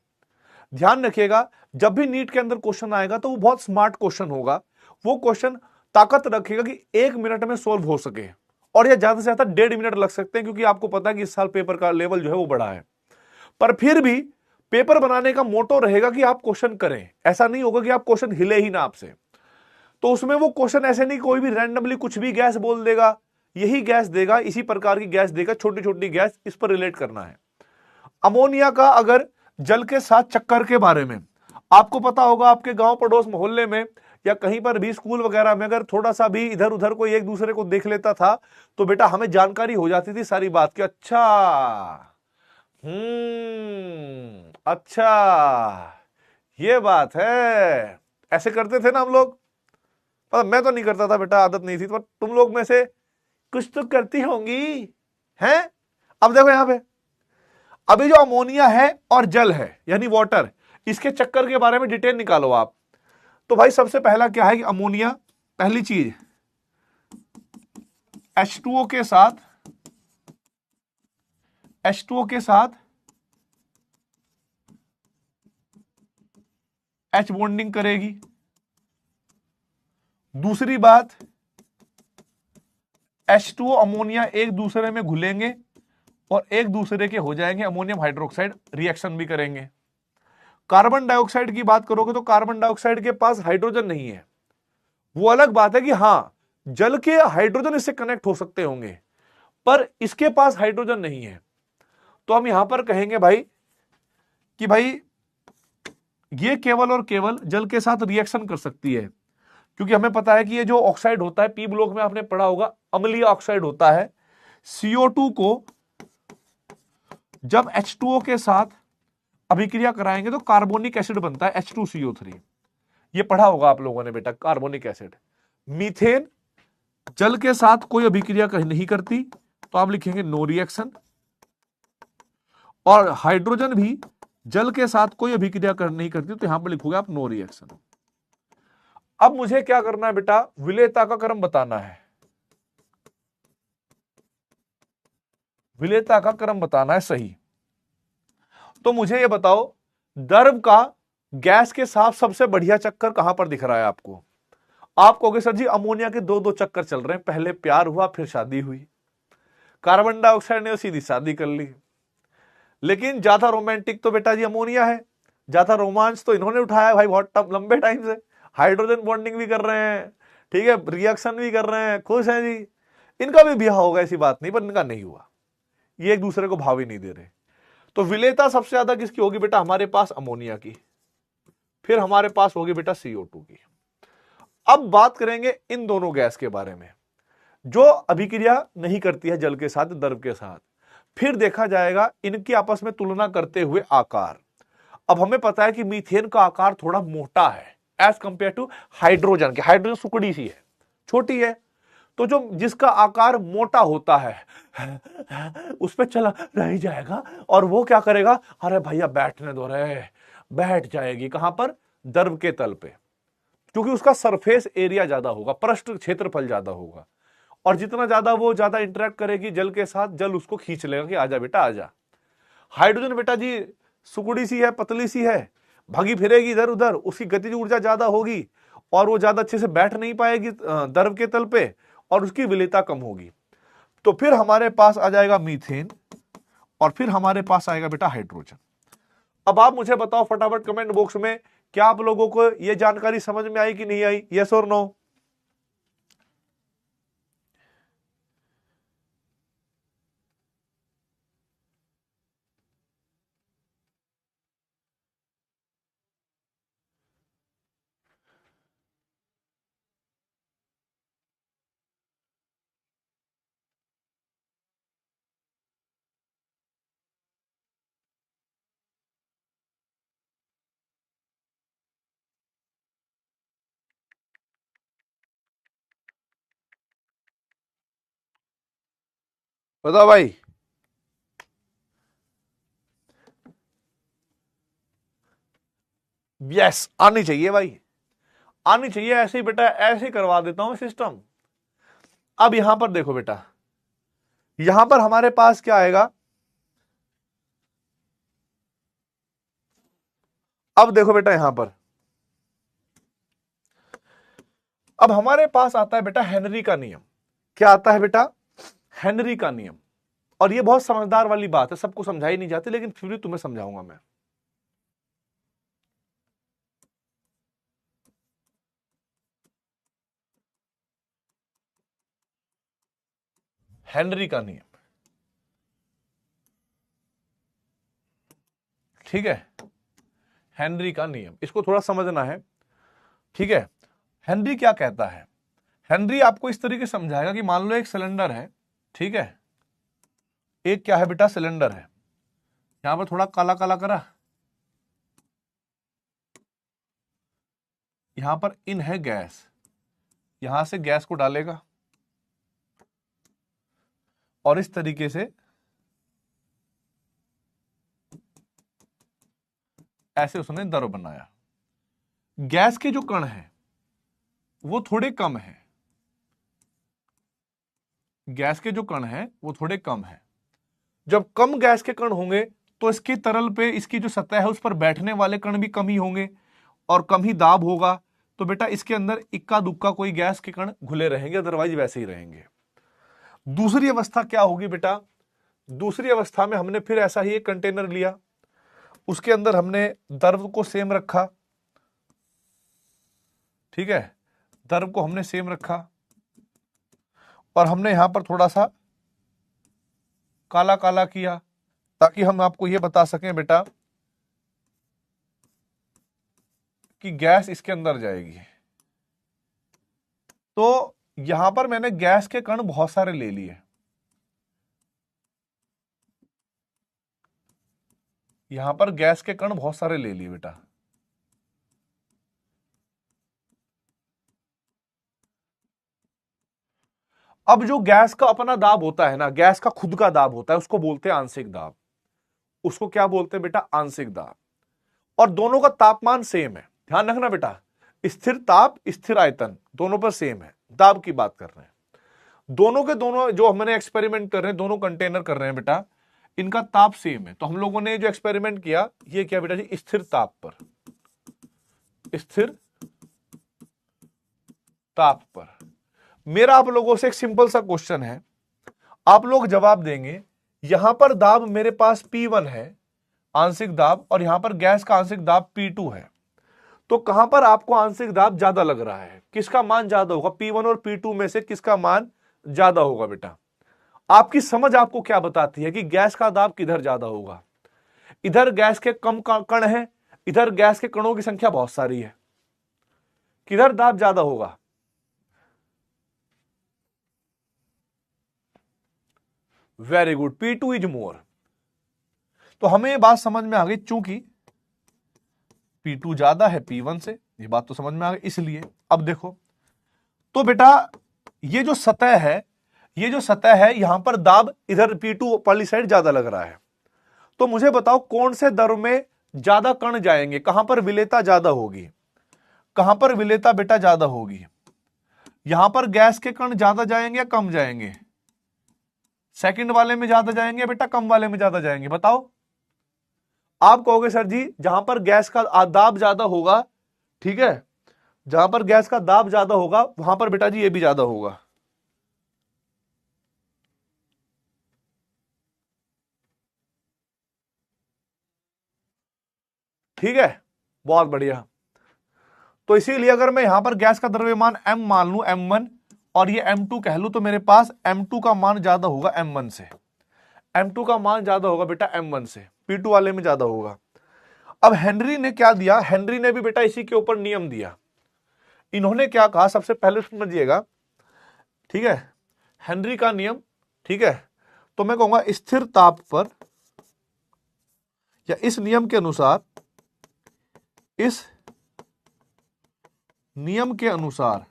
ध्यान रखिएगा, जब भी नीट के अंदर क्वेश्चन आएगा तो वो बहुत स्मार्ट क्वेश्चन होगा। वो क्वेश्चन ताकत रखेगा कि 1 मिनट में सोल्व हो सके, और यह ज्यादा से ज्यादा 1.5 मिनट लग सकते हैं, क्योंकि आपको पता है कि इस साल पेपर का लेवल जो है वो बढ़ा है। पर फिर भी पेपर बनाने का मोटो रहेगा कि आप क्वेश्चन करें, ऐसा नहीं होगा कि आप क्वेश्चन हिले ही ना आपसे। तो उसमें वो क्वेश्चन ऐसे नहीं कोई भी रैंडमली कुछ भी गैस बोल देगा, यही गैस देगा, इसी प्रकार की गैस देगा, छोटी छोटी गैस, इस पर रिलेट करना है। अमोनिया का अगर जल के साथ चक्कर के बारे में आपको पता होगा, आपके गांव पड़ोस मोहल्ले में या कहीं पर भी स्कूल वगैरह में अगर थोड़ा सा भी इधर उधर कोई एक दूसरे को देख लेता था तो बेटा हमें जानकारी हो जाती थी सारी बात की। अच्छा, अच्छा, ये बात है, ऐसे करते थे ना हम लोग। पर मैं तो नहीं करता था बेटा, आदत नहीं थी, पर तुम लोग में से कुछ तो करती होंगी हैं। अब देखो यहां पे, अभी जो अमोनिया है और जल है यानी वाटर, इसके चक्कर के बारे में डिटेल निकालो आप। तो भाई सबसे पहला क्या है कि अमोनिया, पहली चीज H2O के साथ, H2O के साथ H बॉन्डिंग करेगी। दूसरी बात, H2O अमोनिया एक दूसरे में घुलेंगे और एक दूसरे के हो जाएंगे अमोनियम हाइड्रोक्साइड, रिएक्शन भी करेंगे। कार्बन डाइऑक्साइड की बात करोगे तो कार्बन डाइऑक्साइड के पास हाइड्रोजन नहीं है। वो अलग बात है कि हां, जल के हाइड्रोजन इससे कनेक्ट हो सकते होंगे, पर इसके पास हाइड्रोजन नहीं है। तो हम यहां पर कहेंगे भाई कि भाई ये केवल और केवल जल के साथ रिएक्शन कर सकती है, क्योंकि हमें पता है कि ये जो ऑक्साइड होता है, पी ब्लॉक में आपने पढ़ा होगा, अम्लीय ऑक्साइड होता है। CO2 को जब H2O के साथ अभिक्रिया कराएंगे तो कार्बोनिक एसिड बनता है H2CO3। ये पढ़ा होगा आप लोगों ने बेटा, कार्बोनिक एसिड। मीथेन जल के साथ कोई अभिक्रिया नहीं करती, तो आप लिखेंगे नो रिएक्शन। और हाइड्रोजन भी जल के साथ कोई अभिक्रिया नहीं करती, तो यहां पर लिखोगे आप नो रिएक्शन। अब मुझे क्या करना है बेटा, विलेयता का क्रम बताना है। विलेयता का क्रम बताना है सही। तो मुझे ये बताओ, द्रव का गैस के साथ सबसे बढ़िया चक्कर कहां पर दिख रहा है आपको। आप कहोगे सर जी अमोनिया के दो दो चक्कर चल रहे हैं, पहले प्यार हुआ फिर शादी हुई। कार्बन डाइऑक्साइड ने सीधी शादी कर ली। लेकिन ज्यादा रोमांटिक तो बेटा जी अमोनिया है, ज्यादा रोमांच तो इन्होंने उठाया भाई बहुत लंबे टाइम से। हाइड्रोजन बॉन्डिंग भी कर रहे हैं, ठीक है, रिएक्शन भी कर रहे हैं, खुश हैं जी। इनका भी ब्याह होगा ऐसी बात नहीं, पर इनका नहीं हुआ, ये एक दूसरे को भाव ही नहीं दे रहे। तो विलेयता सबसे ज्यादा किसकी होगी बेटा, हमारे पास अमोनिया की, फिर हमारे पास होगी बेटा CO2 की। अब बात करेंगे इन दोनों गैस के बारे में जो अभिक्रिया नहीं करती है जल के साथ, द्रव के साथ। फिर देखा जाएगा इनकी आपस में तुलना करते हुए आकार। अब हमें पता है कि मीथेन का आकार थोड़ा मोटा है एज कंपेयर टू हाइड्रोजन के। हाइड्रोजन सुकड़ी सी है, छोटी है, तो जो जिसका आकार मोटा होता है उस पर चला रह जाएगा, और वो क्या करेगा, अरे भैया बैठने दो रे, बैठ जाएगी कहां पर, द्रव के तल पे, क्योंकि उसका सरफेस एरिया ज्यादा होगा, पृष्ठ क्षेत्रफल ज्यादा होगा। और जितना ज्यादा वो ज्यादा इंटरेक्ट करेगी जल के साथ, जल उसको खींच लेगा कि आजा बेटा आजा। हाइड्रोजन बेटा जी सुकुड़ी सी है, पतली सी है, भागी फिरेगी इधर उधर, उसकी गतिज ऊर्जा ज्यादा होगी और वो ज्यादा अच्छे से बैठ नहीं पाएगी द्रव के तल पे, और उसकी विलेयता कम होगी। तो फिर हमारे पास आ जाएगा मीथेन, और फिर हमारे पास आएगा बेटा हाइड्रोजन। अब आप मुझे बताओ फटाफट कमेंट बॉक्स में, क्या आप लोगों को यह जानकारी समझ में आई कि नहीं आई, यस और नो। बताओ भाई, यस, आनी चाहिए भाई, आनी चाहिए। ऐसे ही बेटा, ऐसे ही करवा देता हूं सिस्टम। अब यहां पर देखो बेटा, यहां पर हमारे पास क्या आएगा, अब देखो बेटा यहां पर, अब हमारे पास आता है बेटा हेनरी का नियम। क्या आता है बेटा? हेनरी का नियम। और ये बहुत समझदार वाली बात है, सबको समझाई नहीं जाती, लेकिन फिर भी तुम्हें समझाऊंगा मैं। हेनरी का नियम, ठीक है, हेनरी का नियम, इसको थोड़ा समझना है, ठीक है। हेनरी क्या कहता है? हेनरी आपको इस तरीके से समझाएगा कि मान लो एक सिलेंडर है, ठीक है, एक क्या है बेटा, सिलेंडर है। यहां पर थोड़ा काला काला करा, यहां पर इन है गैस, यहां से गैस को डालेगा और इस तरीके से ऐसे उसने द्रव बनाया। गैस के जो कण हैं वो थोड़े कम हैं, गैस के जो कण हैं वो थोड़े कम हैं। जब कम गैस के कण होंगे तो इसकी तरल पे, इसकी जो सतह है उस पर बैठने वाले कण भी कम ही होंगे और कम ही दाब होगा। तो बेटा इसके अंदर इक्का दुक्का कोई गैस के कण घुले रहेंगे, अदरवाइज वैसे ही रहेंगे। दूसरी अवस्था क्या होगी बेटा? दूसरी अवस्था में हमने फिर ऐसा ही एक कंटेनर लिया, उसके अंदर हमने द्रव को सेम रखा, ठीक है, द्रव को हमने सेम रखा और हमने यहां पर थोड़ा सा काला काला किया ताकि हम आपको यह बता सकें बेटा कि गैस इसके अंदर जाएगी। तो यहां पर मैंने गैस के कण बहुत सारे ले लिए, यहां पर गैस के कण बहुत सारे ले लिए बेटा। अब जो गैस का अपना दाब होता है ना, गैस का खुद का दाब होता है, उसको बोलते हैं आंशिक दाब। उसको क्या बोलते हैं बेटा? आंशिक दाब। और दोनों का तापमान सेम है, ध्यान रखना बेटा, स्थिर ताप स्थिर आयतन दोनों पर सेम है। दाब की बात कर रहे हैं, दोनों के दोनों जो हमने एक्सपेरिमेंट कर रहे हैं, दोनों कंटेनर कर रहे हैं बेटा, इनका ताप सेम है। तो हम लोगों ने जो एक्सपेरिमेंट किया, ये क्या बेटा जी? स्थिर ताप पर, स्थिर ताप पर। मेरा आप लोगों से एक सिंपल सा क्वेश्चन है, आप लोग जवाब देंगे। यहां पर दाब मेरे पास P1 है आंशिक दाब, और यहां पर गैस का आंशिक दाब P2 है। तो कहां पर आपको आंशिक दाब ज्यादा लग रहा है? किसका मान ज्यादा होगा? P1 और P2 में से किसका मान ज्यादा होगा बेटा? आपकी समझ आपको क्या बताती है कि गैस का दाब किधर ज्यादा होगा? इधर गैस के कम कण हैं, इधर गैस के कणों की संख्या बहुत सारी है, किधर दाब ज्यादा होगा? Very good, P2 is more. तो हमें ये बात समझ में आ गई, चूंकि P2 ज्यादा है P1 से, ये बात तो समझ में आ गई। इसलिए अब देखो तो बेटा, ये जो सतह है, ये जो सतह है, यहां पर दाब इधर P2 वाली साइड ज्यादा लग रहा है। तो मुझे बताओ कौन से द्रव में ज्यादा कण जाएंगे, कहां पर विलेयता ज्यादा होगी? कहां पर विलेयता बेटा ज्यादा होगी? यहां पर गैस के कण ज्यादा जाएंगे या कम जाएंगे? सेकंड वाले में ज्यादा जाएंगे बेटा, कम वाले में ज्यादा जाएंगे? बताओ। आप कहोगे सर जी जहां पर गैस का दाब ज्यादा होगा, ठीक है, जहां पर गैस का दाब ज्यादा होगा वहां पर बेटा जी ये भी ज्यादा होगा। ठीक है, बहुत बढ़िया। तो इसीलिए अगर मैं यहां पर गैस का द्रव्यमान m मान लू, m1, और ये m2 कह लू, तो मेरे पास m2 का मान ज्यादा होगा m1 से। m2 का मान ज्यादा होगा बेटा m1 से, P2 वाले में ज्यादा होगा। अब हेनरी ने क्या दिया? हेनरी ने भी बेटा इसी के ऊपर नियम दिया। इन्होंने क्या कहा, सबसे पहले समझिएगा, ठीक है, हेनरी का नियम, ठीक है। तो मैं कहूंगा स्थिर ताप पर, या इस नियम के अनुसार, इस नियम के अनुसार,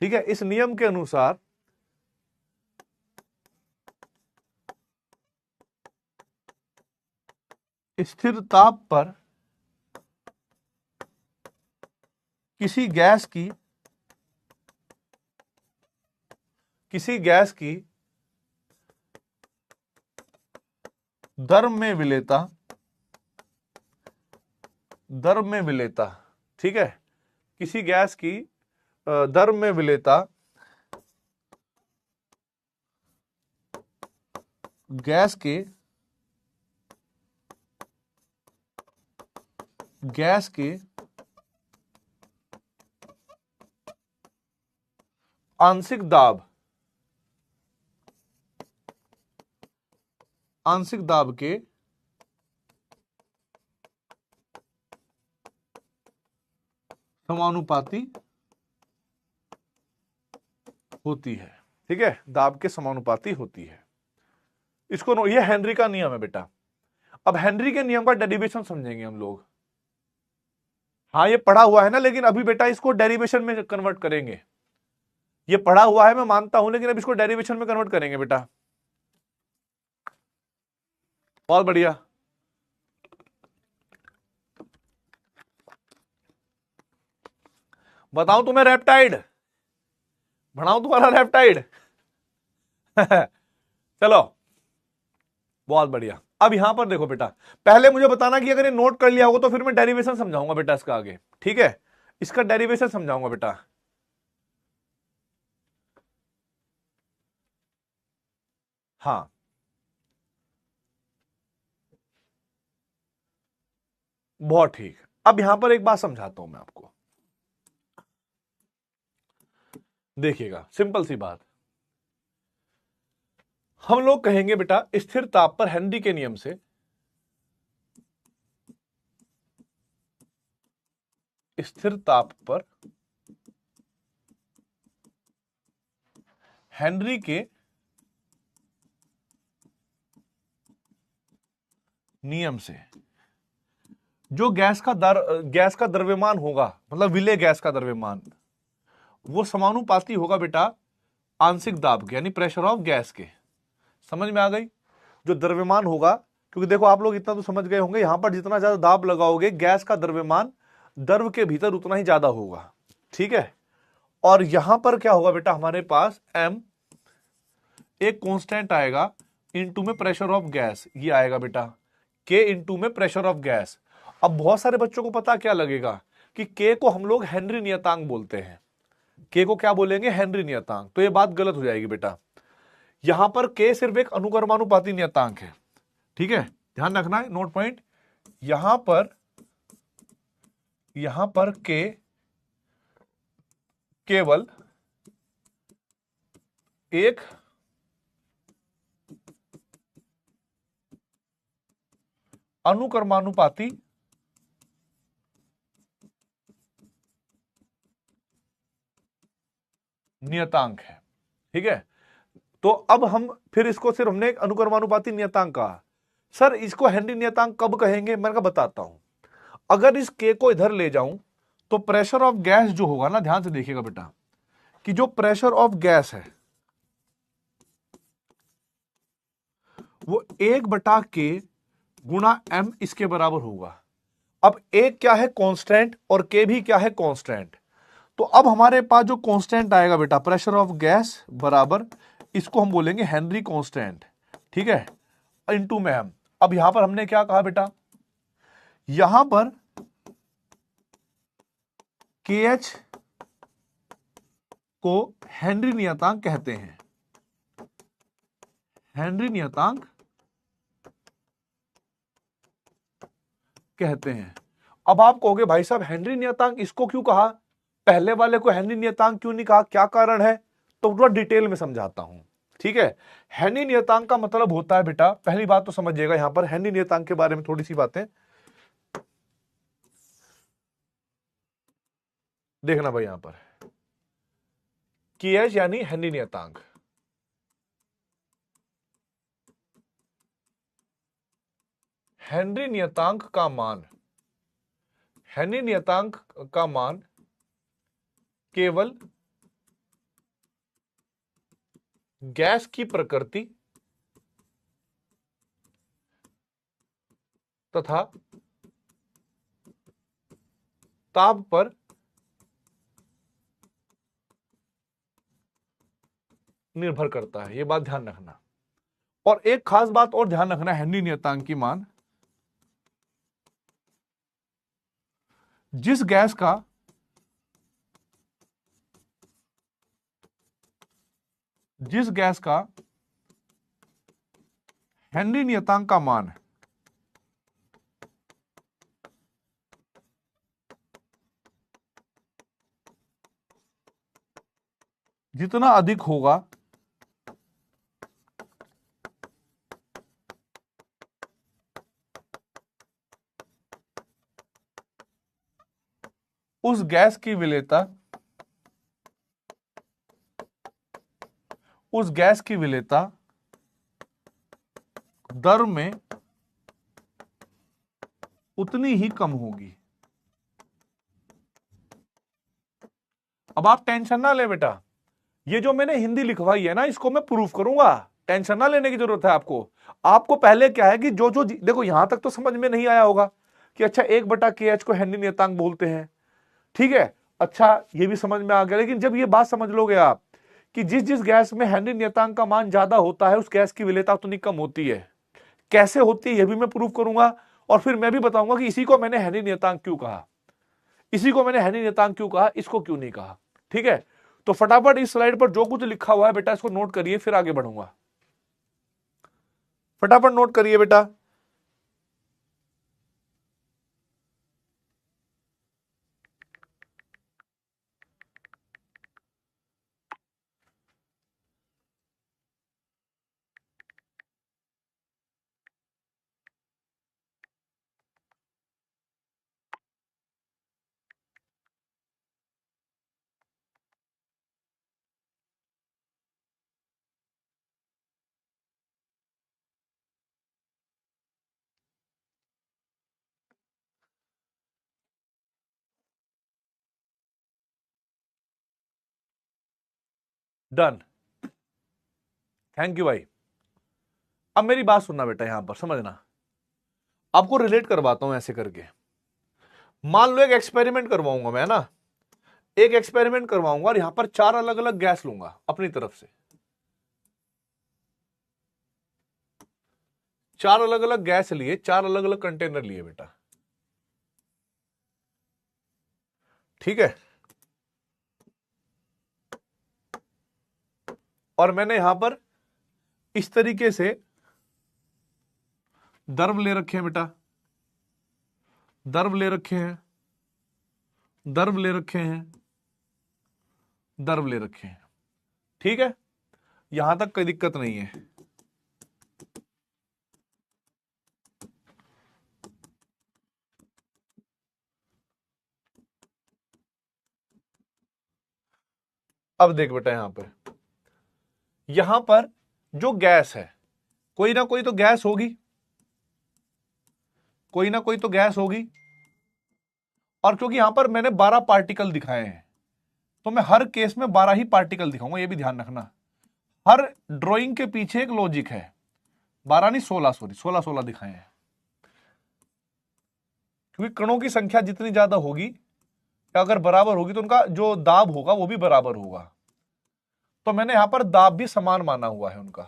ठीक है, इस नियम के अनुसार स्थिर ताप पर किसी गैस की दर में विलेयता, ठीक है, किसी गैस की दर में विलेयता गैस के आंशिक दाब के समानुपाती होती है, ठीक है, दाब के समानुपाती होती है। इसको ये हेनरी का नियम है बेटा। अब हेनरी के नियम का डेरिवेशन समझेंगे हम लोग। हाँ ये पढ़ा हुआ है ना, लेकिन अभी बेटा इसको डेरिवेशन में कन्वर्ट करेंगे। ये पढ़ा हुआ है मैं मानता हूं, लेकिन अब इसको डेरिवेशन में कन्वर्ट करेंगे बेटा। बहुत बढ़िया। बताऊं तुम्हें रेप्टाइड, बढ़ाऊं तुम्हारा रेप्टाइड चलो बहुत बढ़िया। अब यहां पर देखो बेटा, पहले मुझे बताना कि अगर ये नोट कर लिया होगा तो फिर मैं डेरिवेशन समझाऊंगा बेटा इसका आगे, ठीक है, इसका डेरिवेशन समझाऊंगा बेटा। हाँ बहुत ठीक। अब यहां पर एक बात समझाता हूं मैं आपको, देखिएगा सिंपल सी बात। हम लोग कहेंगे बेटा स्थिर ताप पर हेनरी के नियम से स्थिर ताप पर हेनरी के नियम से जो गैस का द्रव्यमान होगा, मतलब विलेय गैस का द्रव्यमान, वो समानुपाती होगा बेटा आंशिक दाब के, यानी प्रेशर ऑफ गैस के। समझ में आ गई? जो द्रव्यमान होगा, क्योंकि देखो आप लोग इतना तो समझ गए होंगे, यहां पर जितना ज्यादा दाब लगाओगे गैस का द्रव्यमान द्रव के भीतर उतना ही ज्यादा होगा, ठीक है। और यहां पर क्या होगा बेटा, हमारे पास m एक कांस्टेंट आएगा इनटू में प्रेशर ऑफ गैस, ये आएगा बेटा k इनटू में प्रेशर ऑफ गैस। अब बहुत सारे बच्चों को पता क्या लगेगा कि k को हम लोग हेनरी नियतांक बोलते हैं। k को क्या बोलेंगे? हेनरी नियतांक। तो ये बात गलत हो जाएगी बेटा। यहां पर k सिर्फ एक अनुक्रमानुपाती नियतांक है, ठीक है, ध्यान रखना है, नोट पॉइंट। यहां पर k केवल एक अनुक्रमानुपाती नियतांक है, ठीक है। तो अब हम फिर इसको सिर्फ हमने एक अनुक्रमानुपाती नियतांक कहा। सर इसको हेनरी नियतांक कब कहेंगे? मैं बताता हूं। अगर इस k को इधर ले जाऊं तो प्रेशर ऑफ गैस जो होगा ना, ध्यान से देखिएगा बेटा, कि जो प्रेशर ऑफ गैस है वो 1/k गुणा m इसके बराबर होगा। अब एक क्या है? कांस्टेंट, और k भी क्या है? कांस्टेंट। तो अब हमारे पास जो कांस्टेंट आएगा बेटा, प्रेशर ऑफ गैस बराबर, इसको हम बोलेंगे हेनरी कांस्टेंट, ठीक है, इनटू में m। अब यहां पर हमने क्या कहा बेटा, यहां पर kh को हेनरी नियतांक कहते हैं, हेनरी नियतांक कहते हैं। अब आप कहोगे भाई साहब हेनरी नियतांक इसको क्यों कहा, पहले वाले को हेनरी नियतांक क्यों नहीं कहा, क्या कारण है? तो थोड़ा डिटेल में समझाता हूं, ठीक है। हेनरी नियतांक का मतलब होता है बेटा, पहली बात तो समझिएगा, यहां पर हेनरी नियतांक के बारे में थोड़ी सी बातें देखना भाई। यहां पर KH यानी हेनरी नियतांक, हेनरी नियतांक का मान, हेनरी नियतांक का मान केवल गैस की प्रकृति तथा ताप पर निर्भर करता है। यह बात ध्यान रखना। और एक खास बात और ध्यान रखना, हेनरी नियतांक की मान जिस गैस का हेनरी नियतांक का मान जितना अधिक होगा उस गैस की विलेयता दर में उतनी ही कम होगी। अब आप टेंशन ना ले बेटा, ये जो मैंने हिंदी लिखवाई है ना, इसको मैं प्रूफ करूंगा, टेंशन ना लेने की जरूरत है आपको पहले क्या है कि जो देखो यहां तक तो समझ में नहीं आया होगा कि अच्छा 1/kh को हेनरी नियतांक बोलते हैं, ठीक है। अच्छा ये भी समझ में आ गया, लेकिन जब ये बात समझ लोगे आप कि जिस गैस में हेनरी नियतांक का मान ज्यादा होता है उस गैस की विलेयता उतनी कम होती है। कैसे होती है ये भी मैं प्रूफ करूंगा, और फिर मैं भी बताऊंगा कि इसी को मैंने हेनरी नियतांक क्यों कहा, इसको क्यों नहीं कहा, ठीक है। तो फटाफट इस स्लाइड पर जो कुछ लिखा हुआ है बेटा इसको नोट करिए, फिर आगे बढ़ूंगा। फटाफट नोट करिए बेटा। डन, थैंक यू भाई। अब मेरी बात सुनना बेटा, यहां पर समझना, आपको रिलेट करवाता हूं ऐसे करके। मान लो एक एक्सपेरिमेंट करवाऊंगा मैं ना, एक एक्सपेरिमेंट करवाऊंगा और यहां पर 4 अलग अलग गैस लूंगा अपनी तरफ से, 4 अलग अलग गैस लिए, 4 अलग अलग कंटेनर लिए बेटा, ठीक है। और मैंने यहां पर इस तरीके से द्रव ले रखे हैं बेटा, द्रव ले रखे हैं, द्रव ले रखे हैं, द्रव ले रखे हैं, ठीक है। यहां तक कोई दिक्कत नहीं है। अब देख बेटा, यहां पर जो गैस है, कोई ना कोई तो गैस होगी, कोई ना कोई तो गैस होगी। और क्योंकि यहां पर मैंने 12 पार्टिकल दिखाए हैं तो मैं हर केस में 12 ही पार्टिकल दिखाऊंगा, ये भी ध्यान रखना। हर ड्राइंग के पीछे एक लॉजिक है। 12 नहीं 16, सॉरी 16 दिखाए हैं, क्योंकि कणों की संख्या जितनी ज्यादा होगी या अगर बराबर होगी तो उनका जो दाब होगा वो भी बराबर होगा। तो मैंने यहां पर दाब भी समान माना हुआ है उनका,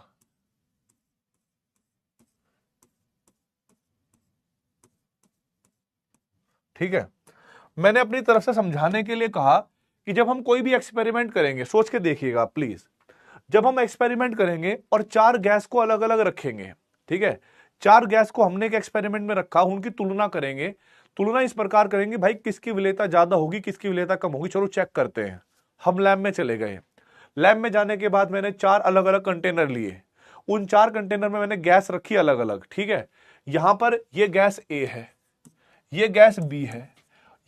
ठीक है। मैंने अपनी तरफ से समझाने के लिए कहा कि जब हम कोई भी एक्सपेरिमेंट करेंगे, सोच के देखिएगा प्लीज, जब हम एक्सपेरिमेंट करेंगे और 4 गैस को अलग अलग रखेंगे, ठीक है, 4 गैस को हमने एक एक्सपेरिमेंट में रखा, उनकी तुलना करेंगे। तुलना इस प्रकार करेंगे भाई किसकी विलेयता ज्यादा होगी, किसकी विलेयता कम होगी, चलो चेक करते हैं। हम लैब में चले गए, लैब में जाने के बाद मैंने 4 अलग अलग कंटेनर लिए, उन 4 कंटेनर में मैंने गैस रखी अलग अलग, ठीक है। यहां पर ये गैस ए है, ये गैस बी है,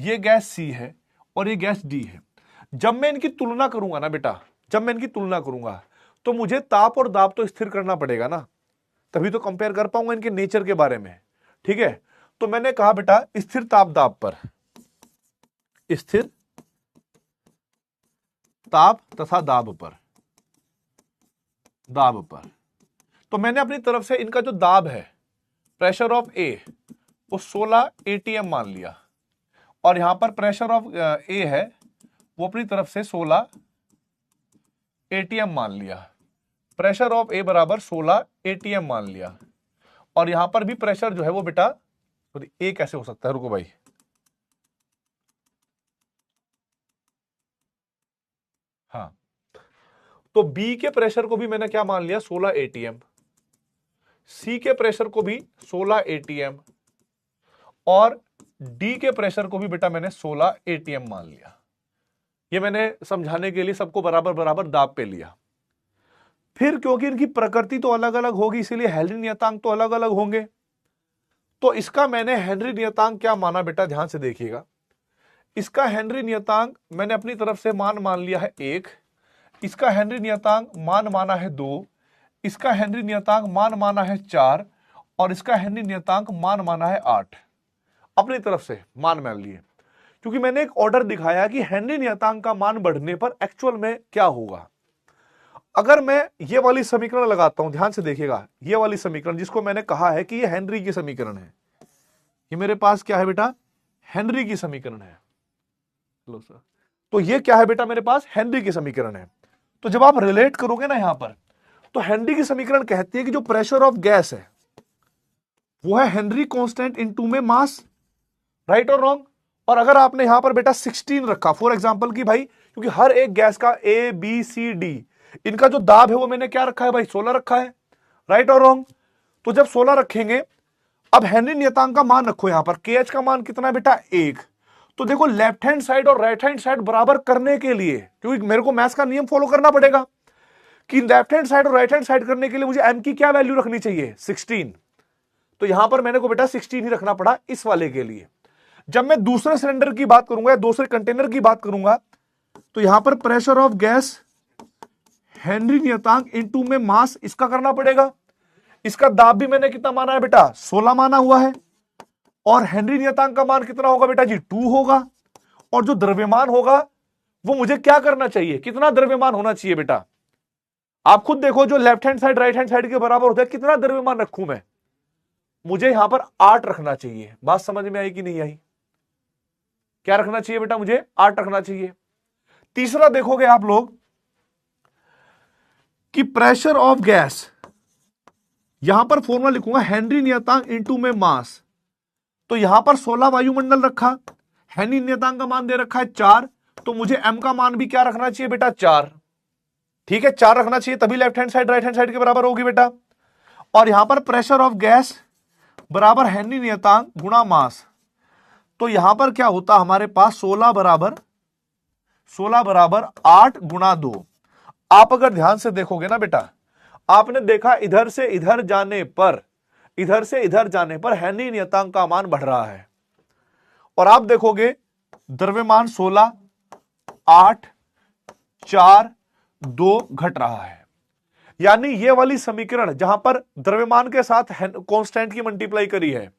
ये गैस सी है और ये गैस डी है। जब मैं इनकी तुलना करूंगा ना बेटा, जब मैं इनकी तुलना करूंगा तो मुझे ताप और दाब तो स्थिर करना पड़ेगा ना, तभी तो कंपेयर कर पाऊंगा इनके नेचर के बारे में, ठीक है। तो मैंने कहा बेटा स्थिर ताप दाब पर, स्थिर ताप तथा दाब पर, तो मैंने अपनी तरफ से इनका जो दाब है, प्रेशर ऑफ ए तो 16 एटीएम मान लिया, और यहां पर प्रेशर ऑफ ए है वो अपनी तरफ से 16 एटीएम मान लिया। प्रेशर ऑफ ए बराबर 16 एटीएम मान लिया, और यहां पर भी प्रेशर जो है वो बेटा, ए कैसे हो सकता है, रुको भाई, हाँ, तो बी के प्रेशर को भी मैंने क्या मान लिया, 16 एटीएम, सी के प्रेशर को भी 16 एटीएम, और डी के प्रेशर को भी बेटा मैंने 16 एटीएम मान लिया। ये मैंने समझाने के लिए सबको बराबर बराबर दाब पे लिया। फिर क्योंकि इनकी प्रकृति तो अलग अलग होगी, इसीलिए हेनरी नियतांक तो अलग अलग होंगे, तो इसका मैंने हेनरी नियतांक क्या माना बेटा, ध्यान से देखिएगा। इसका हेनरी नियतांक मैंने अपनी तरफ से मान लिया है 1, इसका हेनरी नियतांक मान माना है 2, इसका हेनरी नियतांक मान माना है 4, और इसका हेनरी नियतांक मान माना है 8। अपनी तरफ से मान लिए, क्योंकि मैंने एक ऑर्डर दिखाया कि हेनरी नियतांक का मान बढ़ने पर एक्चुअल में क्या होगा। अगर मैं ये वाली समीकरण लगाता हूं, ध्यान से देखिएगा, ये वाली समीकरण जिसको मैंने कहा है कि ये हेनरी की समीकरण है, ये मेरे पास क्या है बेटा, हेनरी की समीकरण है। लो सर, तो ये क्या है बेटा, मेरे पास हेनरी की समीकरण है। तो जब आप रिलेट करोगे ना यहां पर, तो हेनरी की समीकरण कहती है कि जो प्रेशर ऑफ गैस है वो है हेनरी कांस्टेंट इनटू में मास, राइट और रॉन्ग। और अगर आपने यहां पर बेटा 16 रखा फॉर एग्जांपल की भाई, क्योंकि हर एक गैस का ए बी सी डी इनका जो दाब है वो मैंने क्या रखा है भाई, 16 रखा है, राइट और रॉन्ग। तो जब 16 रखेंगे, अब हेनरी नियतांक का मान रखो, यहां पर के का मान कितना है बेटा, 1। तो देखो लेफ्ट हैंड साइड और राइट हैंड साइड बराबर करने के लिए, क्योंकि मेरे को मैथ्स का नियम फॉलो करना पड़ेगा कि लेफ्ट हैंड साइड और राइट हैंड साइड करने के लिए मुझे एम की क्या वैल्यू रखनी चाहिए, 16। तो यहां पर मैंने को बेटा 16 ही रखना पड़ा इस वाले के लिए। जब मैं दूसरे सिलेंडर की बात करूंगा या दूसरे कंटेनर की बात करूंगा, तो यहां पर प्रेशर ऑफ गैस हेनरी नियतांक इनटू में मास, इसका करना पड़ेगा। इसका दाब भी मैंने कितना माना है बेटा, 16 माना हुआ है, और हेनरी नियतांक का मान कितना होगा बेटा जी, 2 होगा। और जो द्रव्यमान होगा वो मुझे क्या करना चाहिए, कितना द्रव्यमान होना चाहिए बेटा, आप खुद देखो, जो left hand side right hand side के बराबर होता है, कितना द्रव्यमान रखूं मैं, मुझे यहां पर 8 रखना चाहिए। बात समझ में आई कि नहीं आई, क्या रखना चाहिए बेटा, मुझे 8 रखना चाहिए। तीसरा देखोगे आप लोग कि प्रेशर ऑफ गैस, यहां पर फॉर्मूला लिखूंगा हेनरी नियतांक इनटू में मास, तो यहां पर 16 वायुमंडल रखा, हेनरी नियतांक का मान दे रखा है 4, तो मुझे एम का मान भी क्या रखना चाहिए बेटा, 4। ठीक है, 4 रखना चाहिए, तभी left hand side right hand side के बराबर होगी बेटा। और यहां पर प्रेशर ऑफ गैस बराबर हेनरी नियतांक गुणा मास, तो यहां पर क्या होता हमारे पास 16 बराबर 8 गुणा 2। आप अगर ध्यान से देखोगे ना बेटा, आपने देखा इधर से इधर जाने पर हेनरी नियतांक का मान बढ़ रहा है, और आप देखोगे द्रव्यमान 16, 8, 4, 2 घट रहा है। यानी ये वाली समीकरण जहां पर द्रव्यमान के साथ कांस्टेंट की मल्टीप्लाई करी है,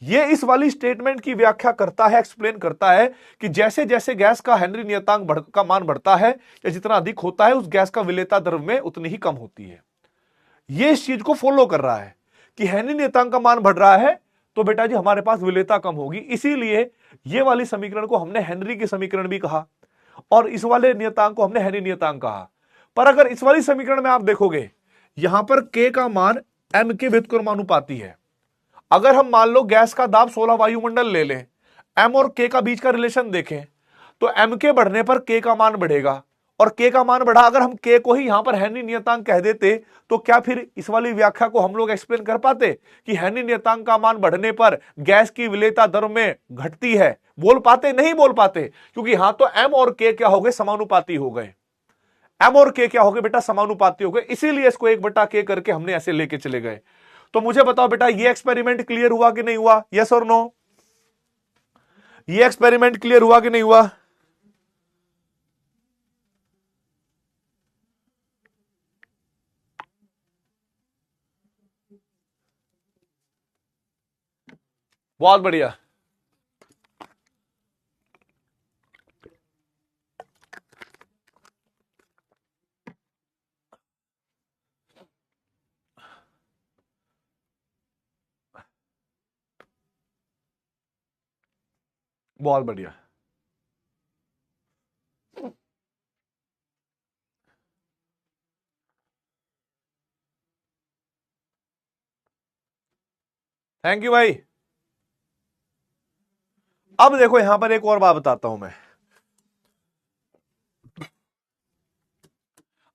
ये इस वाली स्टेटमेंट की व्याख्या करता है, एक्सप्लेन करता है कि जैसे जैसे गैस का हेनरी नियतांक का मान बढ़ता है या जितना अधिक होता है, उस गैस का विलेयता द्रव्य में उतनी ही कम होती है। ये इस चीज को फॉलो कर रहा है कि हेनरी नियतांक का मान बढ़ रहा है तो बेटा जी हमारे पास विलेयता कम होगी। इसीलिए ये वाली समीकरण को हमने हेनरी की समीकरण भी कहा, और इस वाले नियतांक को हमने हेनरी नियतांक कहा। पर अगर इस वाली समीकरण में आप देखोगे, यहां पर के का मान एम के व्युत्क्रमानुपाती है। अगर हम मान लो गैस का दाब 16 वायुमंडल ले लें, एम और के का बीच का रिलेशन देखें, तो एम के बढ़ने पर के का मान बढ़ेगा, और के का मान बढ़ा, अगर हम के को ही यहां पर हेनरी नियतांक कह देते, तो क्या फिर इस वाली व्याख्या को हम लोग एक्सप्लेन कर पाते कि हेनरी नियतांक का मान बढ़ने पर गैस की विलेयता दर में घटती है? बोल पाते? नहीं बोल पाते, क्योंकि यहां तो एम और के क्या हो गए, समानुपाती हो गए। एम और के क्या हो गए बेटा, समानुपाती हो गए। इसीलिए इसको 1/k करके हमने ऐसे लेके चले गए। तो मुझे बताओ बेटा, ये एक्सपेरिमेंट क्लियर हुआ कि नहीं हुआ, यस और नो? ये एक्सपेरिमेंट क्लियर हुआ कि नहीं हुआ? बहुत बढ़िया। बहुत बढ़िया। थैंक यू भाई। अब देखो यहां पर एक और बात बताता हूं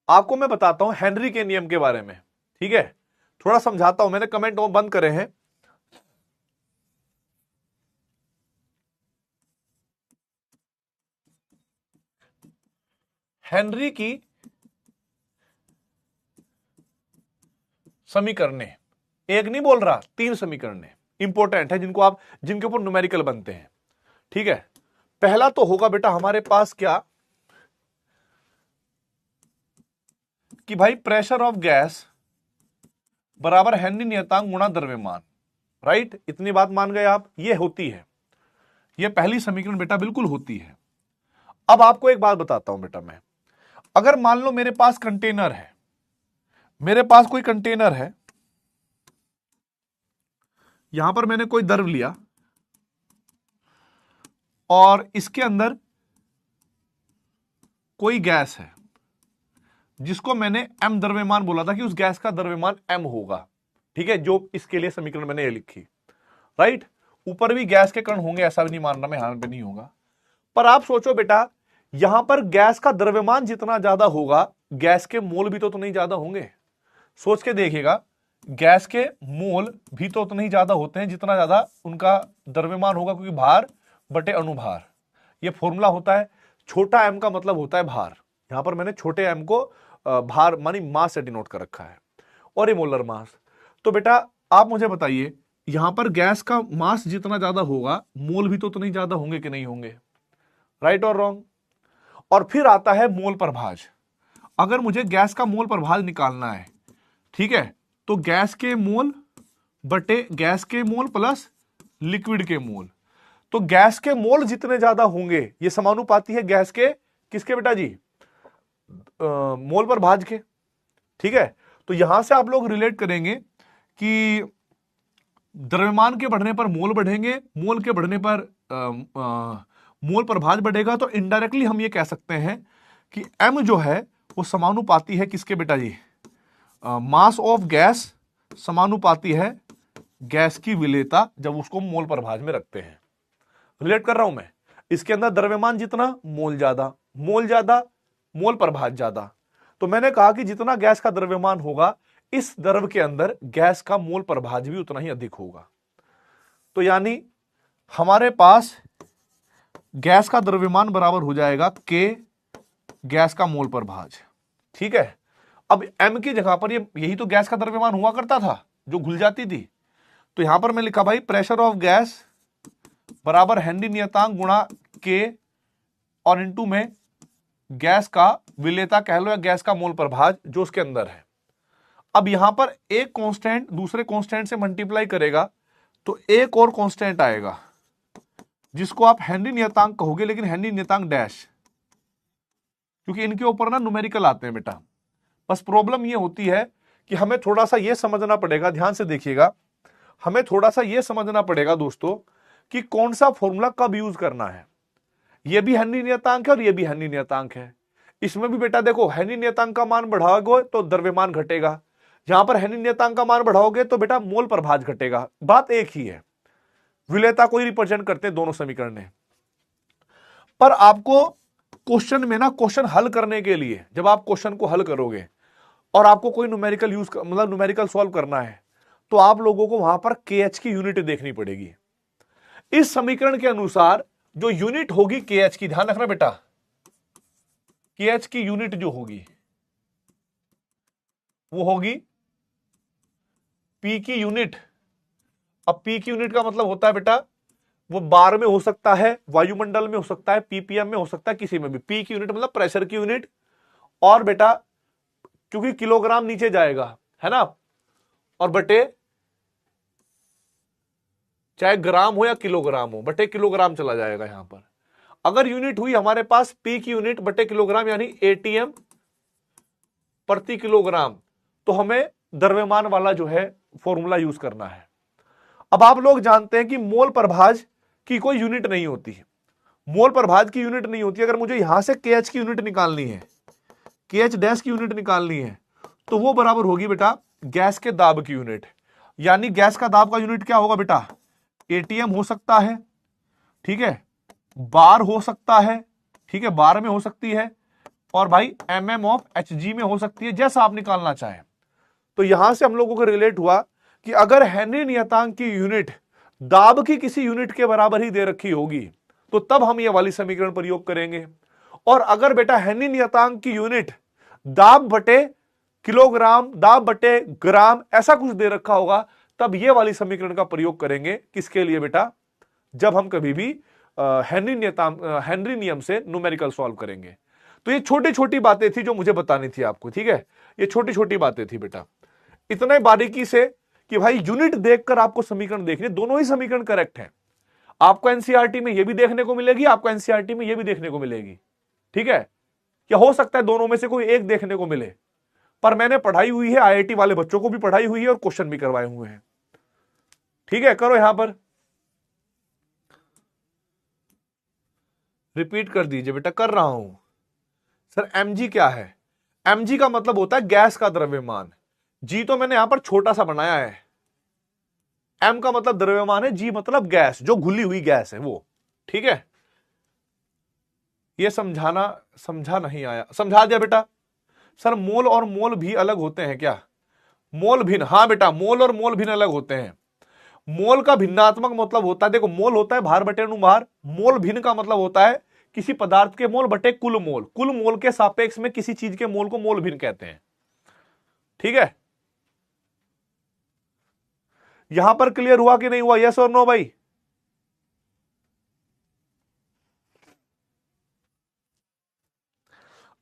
आपको मैं बताता हूं हेनरी के नियम के बारे में, ठीक है। थोड़ा समझाता हूं, मैंने कमेंट बंद करे हैं। हेनरी की समीकरणें, एक नहीं बोल रहा, 3 समीकरणें इंपॉर्टेंट है जिनके ऊपर न्यूमेरिकल बनते हैं, ठीक है। पहला तो होगा बेटा हमारे पास क्या कि भाई प्रेशर ऑफ गैस बराबर हेनरी नियतांक गुणा द्रव्यमान, राइट। इतनी बात मान गए आप, ये होती है, ये पहली समीकरण बेटा बिल्कुल होती है। अब आपको एक बात बताता हूं बेटा मैं, अगर मान लो मेरे पास कंटेनर है, मेरे पास कोई कंटेनर है, यहां पर मैंने कोई द्रव लिया और इसके अंदर कोई गैस है जिसको मैंने m द्रव्यमान बोला था कि उस गैस का द्रव्यमान m होगा, ठीक है। जो इसके लिए समीकरण मैंने ये लिखी, राइट। ऊपर भी गैस के कण होंगे ऐसा भी नहीं मान रहा मैं, यहां पे नहीं होगा। पर आप सोचो बेटा, यहां पर गैस का द्रव्यमान जितना ज्यादा होगा, गैस के मोल भी तो नहीं ज्यादा होंगे। सोच के देखिएगा, गैस के मोल भी तो उतने ही ज्यादा होते हैं जितना ज्यादा उनका द्रव्यमान होगा, क्योंकि भार बटे अणुभार, ये फॉर्मूला होता है। छोटा m का मतलब होता है भार, यहां पर मैंने छोटे m को भार मानी मास से डिनोट कर रखा है, और ये मोलर मास। तो बेटा आप मुझे बताइए, यहां पर गैस का मास जितना ज्यादा होगा, मोल भी तो उतने ही ज्यादा होंगे कि नहीं होंगे, राइट और रॉन्ग। और फिर आता है मोल प्रभाज। अगर मुझे गैस का मोल प्रभाज निकालना है, ठीक है, तो गैस के मोल बटे गैस के मोल प्लस लिक्विड के मोल। तो गैस के मोल जितने ज्यादा होंगे, ये समानुपाती है गैस के किसके बेटा जी, मोल प्रभाज के, ठीक है। तो यहां से आप लोग रिलेट करेंगे कि द्रव्यमान के बढ़ने पर मोल बढ़ेंगे, मोल के बढ़ने पर मोल प्रभाज बढ़ेगा। तो इनडायरेक्टली हम ये कह सकते हैं कि m जो है वो समानुपाती है किसके बेटा जी, मास ऑफ गैस समानुपाती है गैस की विलेयता, जब उसको मोल प्रभाज में रखते हैं। रिलेट कर रहा हूं मैं, इसके अंदर द्रव्यमान जितना मोल ज्यादा, मोल ज्यादा मोल प्रभाज ज्यादा। तो मैंने कहा कि जितना गैस का द्रव्यमान होगा, इस द्रव के अंदर गैस का मोल प्रभाज भी उतना ही अधिक होगा। तो यानी हमारे पास गैस का द्रव्यमान बराबर हो जाएगा K गैस का मोल प्रभाज, ठीक है। अब m की जगह पर यही तो गैस का द्रव्यमान हुआ करता था जो घुल जाती थी। तो यहां पर मैं लिखा भाई प्रेशर ऑफ गैस बराबर हेनरी नियतांक गुणा K और इनटू में गैस का विलेयता कह लो या गैस का मोल प्रभाज जो उसके अंदर है। अब यहां पर एक कांस्टेंट दूसरे कांस्टेंट से मल्टीप्लाई करेगा तो एक और कांस्टेंट आएगा जिसको आप हेनरी नियतांक कहोगे, लेकिन हेनरी नियतांक डैश, क्योंकि इनके ऊपर ना न्यूमेरिकल आते हैं बेटा। बस प्रॉब्लम ये होती है कि हमें थोड़ा सा ये समझना पड़ेगा, ध्यान से देखिएगा, हमें थोड़ा सा ये समझना पड़ेगा दोस्तों कि कौन सा फॉर्मूला कब यूज करना है। ये भी हेनरी नियतांक है और ये भी हेनरी नियतांक है। इसमें भी बेटा देखो, हेनरी नियतांक का मान बढ़ाओगे तो द्रव्यमान घटेगा, जहां पर हेनरी नियतांक का मान बढ़ाओगे तो बेटा मोल प्रभाज घटेगा। बात एक ही है, विलेयता को ही रिप्रेजेंट करते हैं दोनों समीकरण। पर आपको क्वेश्चन में ना, क्वेश्चन हल करने के लिए जब आप क्वेश्चन को हल करोगे और आपको कोई न्यूमेरिकल यूज मतलब न्यूमेरिकल सॉल्व करना है, तो आप लोगों को वहां पर KH की यूनिट देखनी पड़ेगी। इस समीकरण के अनुसार जो यूनिट होगी KH की, ध्यान रखना बेटा, KH की यूनिट जो होगी वो होगी P की यूनिट। अब P की यूनिट का मतलब होता है बेटा, वो बार में हो सकता है, वायुमंडल में हो सकता है, PPM में हो सकता है, किसी में भी। P की यूनिट मतलब प्रेशर की यूनिट, और बेटा क्योंकि किलोग्राम नीचे जाएगा है ना, और बटे चाहे ग्राम हो या किलोग्राम हो, बटे किलोग्राम चला जाएगा। यहां पर अगर यूनिट हुई हमारे पास P की यूनिट बटे किलोग्राम यानी ATM प्रति किलोग्राम, तो हमें द्रव्यमान वाला जो है फॉर्मूला यूज करना है। अब आप लोग जानते हैं कि मोल प्रभाज की कोई यूनिट नहीं होती है, मोल प्रभाज की यूनिट नहीं होती। अगर मुझे यहां से KH की यूनिट निकालनी है, KH डैश की यूनिट निकालनी है, तो वो बराबर होगी बेटा गैस के दाब की यूनिट। यानी गैस का दाब का यूनिट क्या होगा बेटा, ATM हो सकता है, ठीक है, बार हो सकता है, ठीक है, बार में हो सकती है, और भाई MM/Hg में हो सकती है, जैसा आप निकालना चाहें। तो यहां से हम लोगों को रिलेट हुआ कि अगर हेनरी नियतांक की यूनिट दाब की किसी यूनिट के बराबर ही दे रखी होगी तो तब हम ये वाली समीकरण प्रयोग करेंगे। और अगर बेटा हेनरी नियतांक की यूनिट दाब बटे किलोग्राम, दाब बटे ग्राम, ऐसा कुछ दे रखा होगा, तब ये वाली समीकरण का प्रयोग करेंगे। किसके लिए बेटा, जब हम कभी भी हेनरी नियम से न्यूमेरिकल सॉल्व करेंगे। तो ये छोटी छोटी बातें थी जो मुझे बतानी थी आपको, ठीक है, ये छोटी छोटी बातें थी बेटा, इतने बारीकी से कि भाई यूनिट देखकर आपको समीकरण देखने, दोनों ही समीकरण करेक्ट है। आपको एनसीईआरटी में ये भी देखने को मिलेगी, आपको एनसीईआरटी में ये भी देखने को मिलेगी, ठीक है। क्या हो सकता है दोनों में से कोई एक देखने को मिले, पर मैंने पढ़ाई हुई है, IIT वाले बच्चों को भी पढ़ाई हुई है और क्वेश्चन भी करवाए हुए हैं, ठीक है। करो यहां पर रिपीट कर दीजिए बेटा, कर रहा हूं। सर mg क्या है, mg का मतलब होता है गैस का द्रव्यमान। जी तो मैंने यहां पर छोटा सा बनाया है, m का मतलब द्रव्यमान है, g मतलब गैस, जो घुली हुई गैस है वो, ठीक है। ये समझा नहीं आया, समझा दिया बेटा। सर मोल और मोल भी अलग होते हैं क्या, मोल भिन्न, हाँ बेटा, मोल और मोल भिन्न अलग होते हैं। मोल का भिन्नात्मक मतलब होता है, देखो मोल होता है भार बटे अनुभार, मोल भिन्न का मतलब होता है किसी पदार्थ के मोल बटे कुल मोल, कुल मोल के सापेक्ष में किसी चीज के मोल को मोल भिन्न कहते हैं, ठीक है। यहां पर क्लियर हुआ कि नहीं हुआ, यस और नो भाई।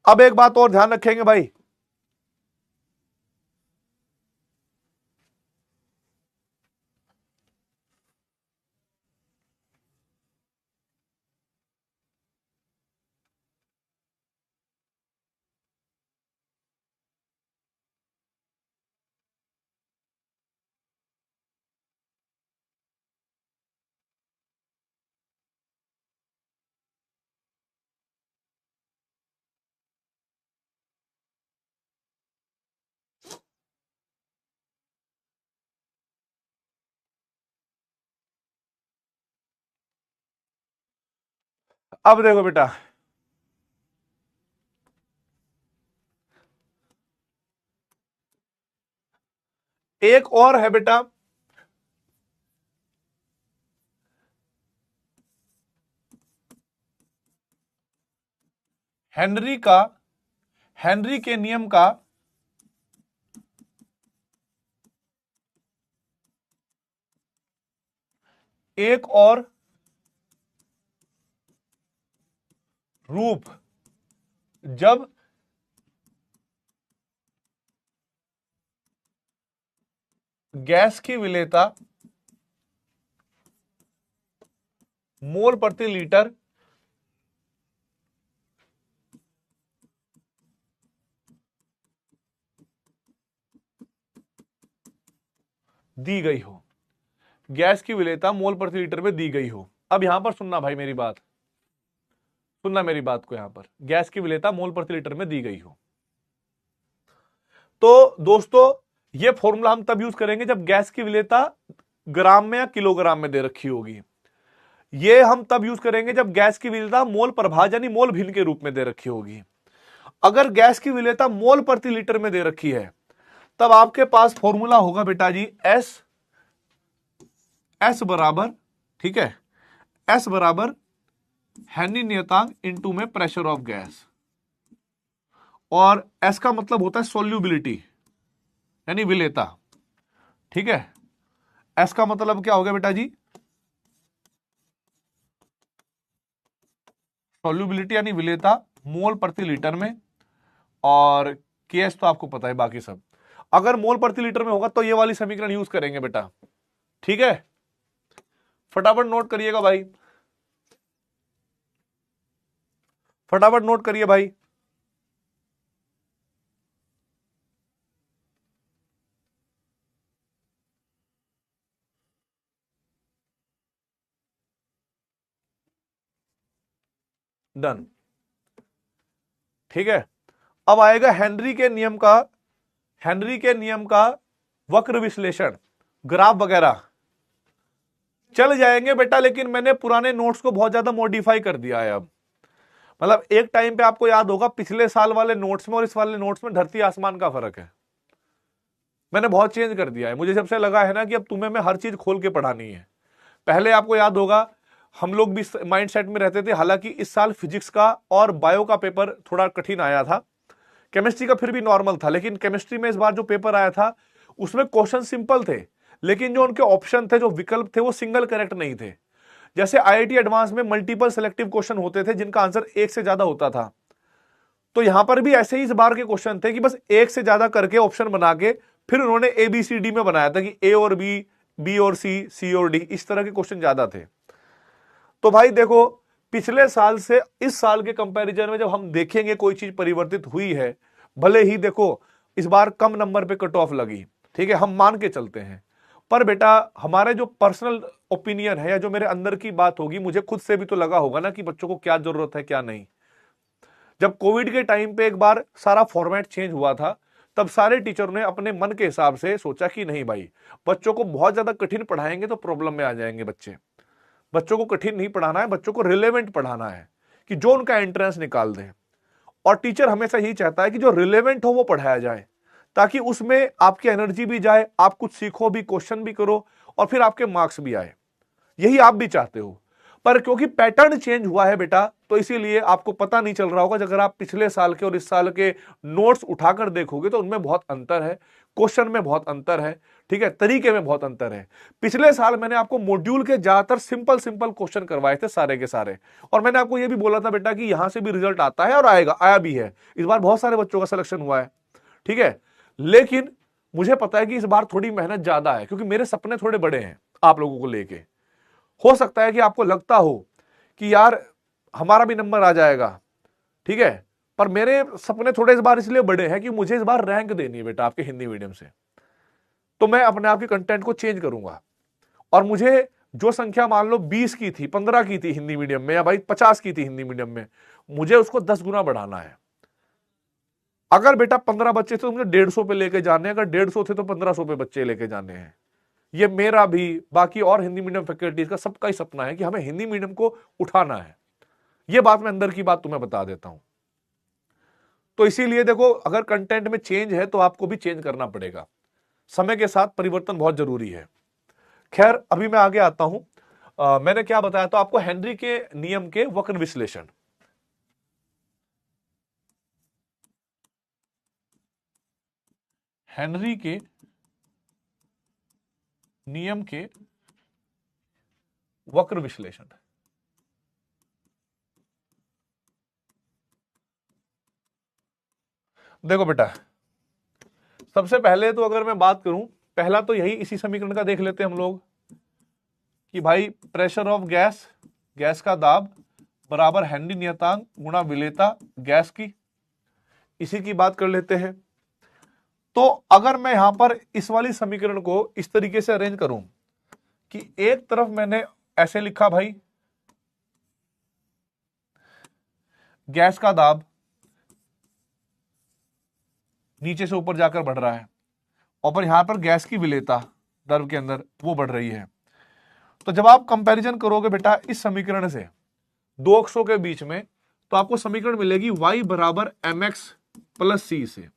अब एक बात और ध्यान रखेंगे भाई, अब देखो बेटा, एक और है बेटा, हेनरी का, हेनरी के नियम का एक और रूप, जब गैस की विलेयता मोल प्रति लीटर दी गई हो, गैस की विलेयता मोल प्रति लीटर में दी गई हो। अब यहां पर सुनना भाई मेरी बात, सुनना मेरी बात को, यहां पर गैस की विलेयता मोल प्रति लीटर में दी गई हो, तो दोस्तों ये फॉर्मूला हम तब यूज करेंगे जब गैस की विलेयता ग्राम में या किलोग्राम में दे रखी होगी। ये हम तब यूज करेंगे जब गैस की विलेयता मोल प्रभाज यानी मोल भिन्न के रूप में दे रखी होगी। अगर गैस की विलेयता मोल प्रति लीटर में दे रखी है, तब आपके पास फॉर्मूला होगा बेटा जी एस बराबर, ठीक है, एस बराबर हेनरी नियतांक इनटू में प्रेशर ऑफ गैस, और एस का मतलब होता है सोल्यूबिलिटी यानी विलेयता, ठीक है। एस का मतलब क्या हो गया बेटा जी, सोल्यूबिलिटी यानी विलेयता मोल प्रति लीटर में, और केएस तो आपको पता है बाकी सब। अगर मोल प्रति लीटर में होगा तो ये वाली समीकरण यूज करेंगे बेटा, ठीक है। फटाफट नोट करिएगा भाई, फटाफट नोट करिए भाई। डन। ठीक है, अब आएगा हेनरी के नियम का वक्र विश्लेषण, ग्राफ वगैरह चल जाएंगे बेटा, लेकिन मैंने पुराने नोट्स को बहुत ज्यादा मॉडिफाई कर दिया है अब। मतलब एक टाइम पे आपको याद होगा पिछले साल वाले नोट्स में और इस वाले नोट्स में धरती आसमान का फर्क है। मैंने बहुत चेंज कर दिया है। मुझे सबसे लगा है ना कि अब तुम्हें मैं हर चीज खोल के पढ़ानी है। पहले आपको याद होगा हम लोग भी माइंड सेट में रहते थे, हालांकि इस साल फिजिक्स का और बायो का पेपर थोड़ा कठिन आया था, केमिस्ट्री का फिर भी नॉर्मल था, लेकिन केमिस्ट्री में इस बार जो पेपर आया था उसमें क्वेश्चन सिंपल थे, लेकिन जो उनके ऑप्शन थे, जो विकल्प थे, वो सिंगल करेक्ट नहीं थे। जैसे आईआईटी एडवांस में मल्टीपल सेलेक्टिव क्वेश्चन होते थे जिनका आंसर एक से ज्यादा होता था, तो यहां पर भी ऐसे ही इस बार के क्वेश्चन थे कि बस एक से ज्यादा करके ऑप्शन बना के फिर उन्होंने ABCD में बनाया था कि A और B और C और D, इस तरह के क्वेश्चन ज्यादा थे। तो भाई देखो, पिछले साल से इस साल के कंपैरिजन में जब हम देखेंगे कोई चीज परिवर्तित हुई है, भले ही देखो इस बार कम नंबर पे कट ऑफ लगी, ठीक है, हम मान के चलते हैं, पर बेटा हमारे जो पर्सनल ओपिनियन है या जो मेरे अंदर की बात होगी, मुझे खुद से भी तो लगा होगा ना कि बच्चों को क्या जरूरत है क्या नहीं। जब कोविड के टाइम पे एक बार सारा फॉर्मेट चेंज हुआ था, तब सारे टीचर ने अपने मन के हिसाब से सोचा कि नहीं भाई, बच्चों को बहुत ज्यादा कठिन पढ़ाएंगे तो प्रॉब्लम में आ जाएंगे बच्चे। बच्चों को कठिन नहीं पढ़ाना है, बच्चों को रिलेवेंट पढ़ाना है कि जो उनका एंट्रेंस निकाल दे। और टीचर हमेशा यही चाहता है कि जो रिलेवेंट हो वो पढ़ाया जाए, ताकि उसमें आपकी एनर्जी भी जाए, आप कुछ सीखो भी, क्वेश्चन भी करो और फिर आपके मार्क्स भी आए। यही आप भी चाहते हो। पर क्योंकि पैटर्न चेंज हुआ है बेटा, तो इसीलिए आपको पता नहीं चल रहा होगा। अगर आप पिछले साल के और इस साल के नोट्स उठाकर देखोगे तो उनमें बहुत अंतर है, क्वेश्चन में बहुत अंतर है, ठीक है, तरीके में बहुत अंतर है। पिछले साल मैंने आपको मॉड्यूल के ज्यादातर सिंपल क्वेश्चन करवाए थे सारे के सारे, और मैंने आपको यह भी बोला था बेटा कि यहां से भी रिजल्ट आता है और आएगा, आया भी है। इस बार बहुत सारे बच्चों का सिलेक्शन हुआ है, ठीक है, लेकिन मुझे पता है कि इस बार थोड़ी मेहनत ज्यादा है, क्योंकि मेरे सपने थोड़े बड़े हैं आप लोगों को लेके। हो सकता है कि आपको लगता हो कि यार हमारा भी नंबर आ जाएगा, ठीक है, पर मेरे सपने थोड़े इस बार इसलिए बड़े हैं कि मुझे इस बार रैंक देनी है बेटा आपके हिंदी मीडियम से। तो मैं अपने आप के कंटेंट को चेंज करूंगा, और मुझे जो संख्या मान लो 20 की थी, 15 की थी हिंदी मीडियम में, या भाई 50 की थी हिंदी मीडियम में, मुझे उसको 10 गुना बढ़ाना है। अगर बेटा 15 बच्चे थे तो मुझे 150 पे लेके जाने हैं, अगर 150 थे तो 1500 पे बच्चे लेके जाने हैं। ये मेरा भी, बाकी और हिंदी मीडियम फैकल्टीज का, सबका ही सपना है कि हमें हिंदी मीडियम को उठाना है। ये बात मैं अंदर की बात तुम्हें बता देता हूं। तो इसीलिए देखो, अगर कंटेंट में चेंज है तो आपको भी चेंज करना पड़ेगा, समय के साथ परिवर्तन बहुत जरूरी है। खैर अभी मैं आगे आता हूं। मैंने क्या बताया था आपको, हेनरी के नियम के वक्र विश्लेषण। हेनरी के नियम के वक्र विश्लेषण। देखो बेटा, सबसे पहले तो अगर मैं बात करूं, पहला तो यही इसी समीकरण का देख लेते हैं हम लोग कि भाई प्रेशर ऑफ गैस, गैस का दाब बराबर हेनरी नियतांक गुणा विलेयता गैस की, इसी की बात कर लेते हैं। तो अगर मैं यहां पर इस वाली समीकरण को इस तरीके से अरेंज करूं कि एक तरफ मैंने ऐसे लिखा भाई गैस का दाब नीचे से ऊपर जाकर बढ़ रहा है, और पर यहां पर गैस की विलेयता द्रव के अंदर वो बढ़ रही है। तो जब आप कंपैरिजन करोगे बेटा इस समीकरण से दो अक्षों के बीच में, तो आपको समीकरण मिलेगी y बराबर mx प्लस c से।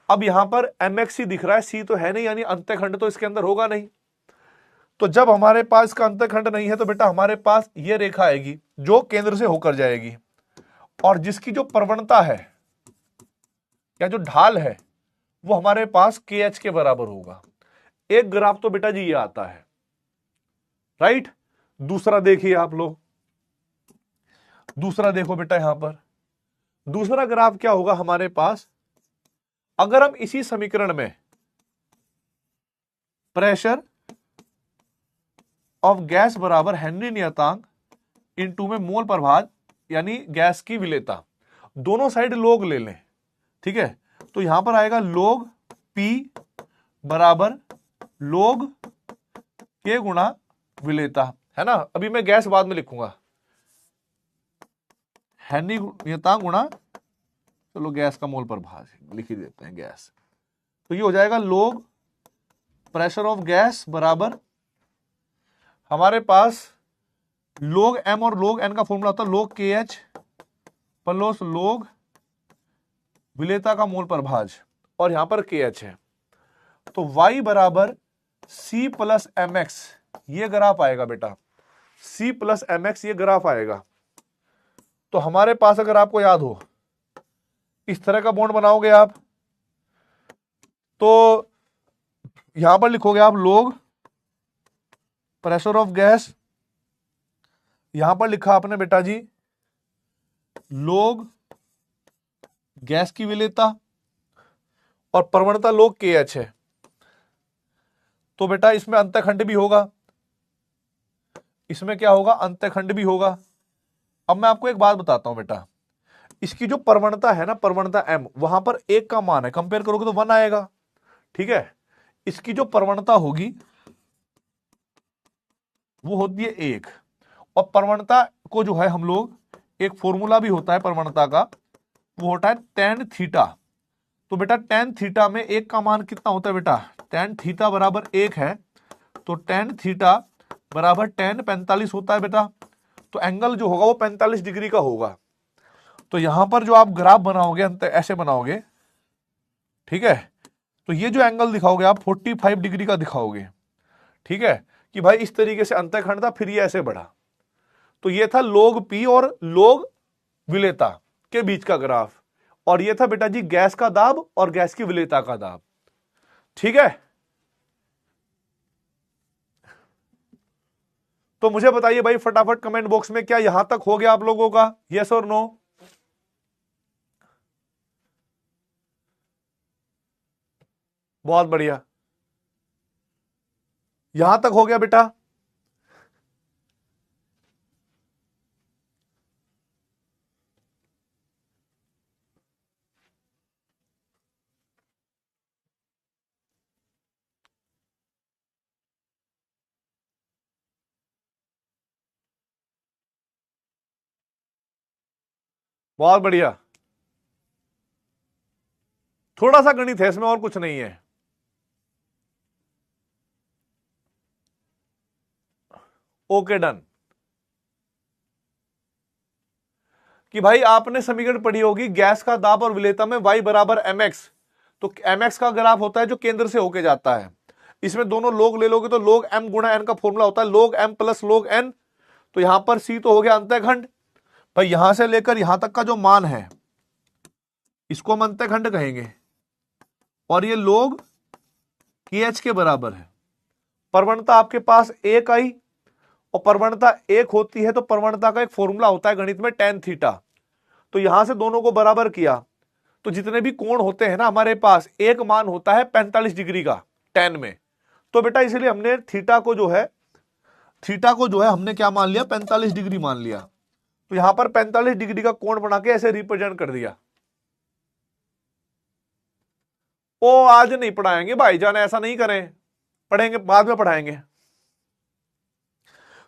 अब यहां पर mx ही दिख रहा है, c तो है नहीं, यानी अंतःखंड तो इसके अंदर होगा नहीं। तो जब हमारे पास का अंतःखंड नहीं है तो बेटा हमारे पास यह रेखा आएगी जो केंद्र से होकर जाएगी, और जिसकी जो प्रवणता है या जो ढाल है वो हमारे पास KH के बराबर होगा। एक ग्राफ तो बेटा जी ये आता है, राइट। दूसरा देखिए आप लोग, दूसरा देखो बेटा, यहां पर दूसरा ग्राफ क्या होगा हमारे पास, अगर हम इसी समीकरण में प्रेशर ऑफ गैस बराबर हेनरी नियतांक इनटू में मोल प्रभाज यानी गैस की विलेयता, दोनों साइड लोग ले लें, ठीक है, तो यहां पर आएगा लोग P बराबर लोग K गुणा विलेयता, है ना। अभी मैं गैस बाद में लिखूंगा, हैनियता गुणा, चलो गैस का मोल प्रभाज लिख ही देते हैं गैस, तो ये हो जाएगा लोग प्रेशर ऑफ गैस बराबर, हमारे पास लोग एम और लोग एन का फॉर्मूला होता है लोग के एच प्लस लोग विलेयता का मोल प्रभाज, और यहां पर के एच है, तो y बराबर c प्लस एम एक्स, ये ग्राफ आएगा बेटा, c प्लस एम एक्स ये ग्राफ आएगा। तो हमारे पास अगर आपको याद हो इस तरह का बॉन्ड बनाओगे आप, तो यहां पर लिखोगे आप लोग प्रेशर ऑफ गैस, यहां पर लिखा आपने बेटा जी लोग गैस की विलेयता, और प्रवणता लोग के एच है, तो बेटा इसमें अंतःखंड भी होगा, इसमें क्या होगा अंतःखंड भी होगा। अब मैं आपको एक बात बताता हूं बेटा, इसकी जो प्रवणता है ना, प्रवणता m, वहां पर एक का मान है, कंपेयर करोगे तो 1 आएगा, ठीक है। इसकी जो प्रवणता होगी वो होती है 1, और प्रवणता को जो है हम लोग, एक फॉर्मूला भी होता है प्रवणता का, वो होता है tan थीटा। तो बेटा tan थीटा में एक का मान कितना होता है बेटा, tan थीटा बराबर 1 है, तो tan थीटा बराबर tan 45 होता है बेटा, तो एंगल जो होगा वो 45 डिग्री का होगा। तो यहां पर जो आप ग्राफ बनाओगे ऐसे बनाओगे, ठीक है, तो ये जो एंगल दिखाओगे आप 45 डिग्री का दिखाओगे, ठीक है, कि भाई इस तरीके से अंतःखंड था, फिर ये ऐसे बढ़ा, तो ये था लोग पी और लोग विलेयता के बीच का ग्राफ, और ये था बेटा जी गैस का दाब और गैस की विलेयता का दाब, ठीक है। तो मुझे बताइए भाई फटाफट कमेंट बॉक्स में, क्या यहां तक हो गया आप लोगों का, यस और नो? बहुत बढ़िया, यहां तक हो गया बेटा, बहुत बढ़िया। थोड़ा सा गणित है इसमें और कुछ नहीं है। Okay done. कि भाई आपने समीकरण पढ़ी होगी गैस का दाब और विलेयता में y बराबर एम एक्स, तो एम एक्स का ग्राफ होता है जो केंद्र से होके जाता है, इसमें दोनों लोग ले लोगे तो लोग m गुणा n का फॉर्मूला होता है लोग m प्लस लोग n, तो यहां पर c तो हो गया अंतःखंड, भाई यहां से लेकर यहां तक का जो मान है इसको हम अंतःखंड कहेंगे, और ये लोग KH के बराबर है। प्रवणता आपके पास एक आई, और प्रवणता एक होती है तो प्रवणता का एक फॉर्मूला होता है गणित में tan थीटा, तो यहां से दोनों को बराबर किया, तो जितने भी कोण होते हैं ना हमारे पास, एक मान होता है 45 डिग्री का tan में, तो बेटा इसलिए हमने थीटा को जो है हमने क्या मान लिया, 45 डिग्री मान लिया, तो यहां पर 45 डिग्री का कोण बना के ऐसे रिप्रेजेंट कर दिया। ओ आज नहीं पढ़ाएंगे भाईजान, ऐसा नहीं करें, पढ़ेंगे बाद में पढ़ाएंगे।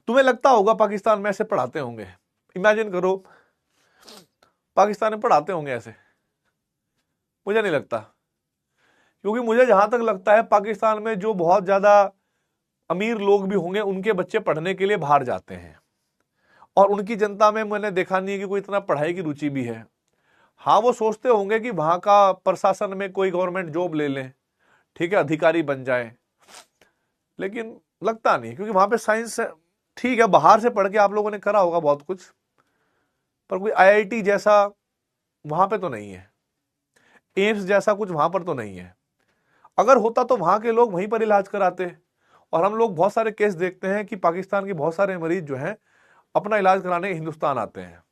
तुम्हें लगता होगा पाकिस्तान में ऐसे पढ़ाते होंगे, इमेजिन करो पाकिस्तान में पढ़ाते होंगे ऐसे, मुझे नहीं लगता, क्योंकि मुझे जहां तक लगता है पाकिस्तान में जो बहुत ज्यादा अमीर लोग भी होंगे उनके बच्चे पढ़ने के लिए बाहर जाते हैं, और उनकी जनता में मैंने देखा नहीं है कि कोई इतना पढ़ाई की रुचि भी है। हाँ वो सोचते होंगे कि वहां का प्रशासन में कोई गवर्नमेंट जॉब ले लें, ठीक है, अधिकारी बन जाए, लेकिन लगता नहीं, क्योंकि वहां पे साइंस ठीक है, बाहर से पढ़ के आप लोगों ने करा होगा बहुत कुछ, पर कोई आईआईटी जैसा वहां पे तो नहीं है, एम्स जैसा कुछ वहां पर तो नहीं है। अगर होता तो वहां के लोग वहीं पर इलाज कराते, और हम लोग बहुत सारे केस देखते हैं कि पाकिस्तान के बहुत सारे मरीज जो हैं अपना इलाज कराने हिंदुस्तान आते हैं,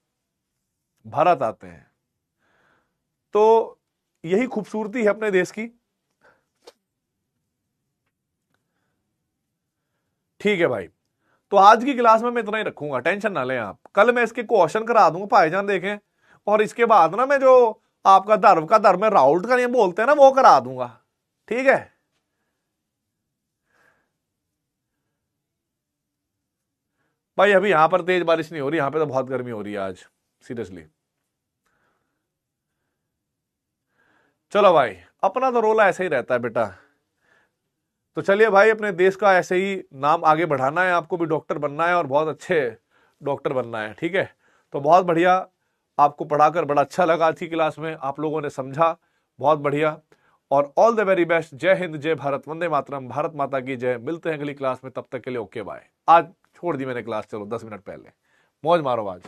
भारत आते हैं, तो यही खूबसूरती है अपने देश की। ठीक है भाई, तो आज की क्लास में मैं इतना ही रखूंगा, टेंशन ना लें आप, कल मैं इसके क्वेश्चन करा दूंगा भाईजान देखें, और इसके बाद ना मैं जो आपका धर्म में राउल्ट का नियम बोलते हैं ना वो करा दूंगा, ठीक है। भाई अभी यहां पर तेज बारिश नहीं हो रही, यहां पे तो बहुत गर्मी हो रही है आज, सीरियसली। चलो भाई, अपना तो रोला ऐसे ही रहता है बेटा। तो चलिए भाई, अपने देश का ऐसे ही नाम आगे बढ़ाना है, आपको भी डॉक्टर बनना है और बहुत अच्छे डॉक्टर बनना है, ठीक है। तो बहुत बढ़िया, आपको पढ़ाकर बड़ा अच्छा लगा। आज की क्लास में आप लोगों ने समझा, बहुत बढ़िया। और ऑल द वेरी बेस्ट। जय हिंद, जय भारत, वंदे मातरम, भारत माता की जय। मिलते हैं अगली क्लास में, तब तक के लिए ओके बाय। आज छोड़ दी मैंने क्लास, चलो 10 मिनट पहले। मौज मारो आज।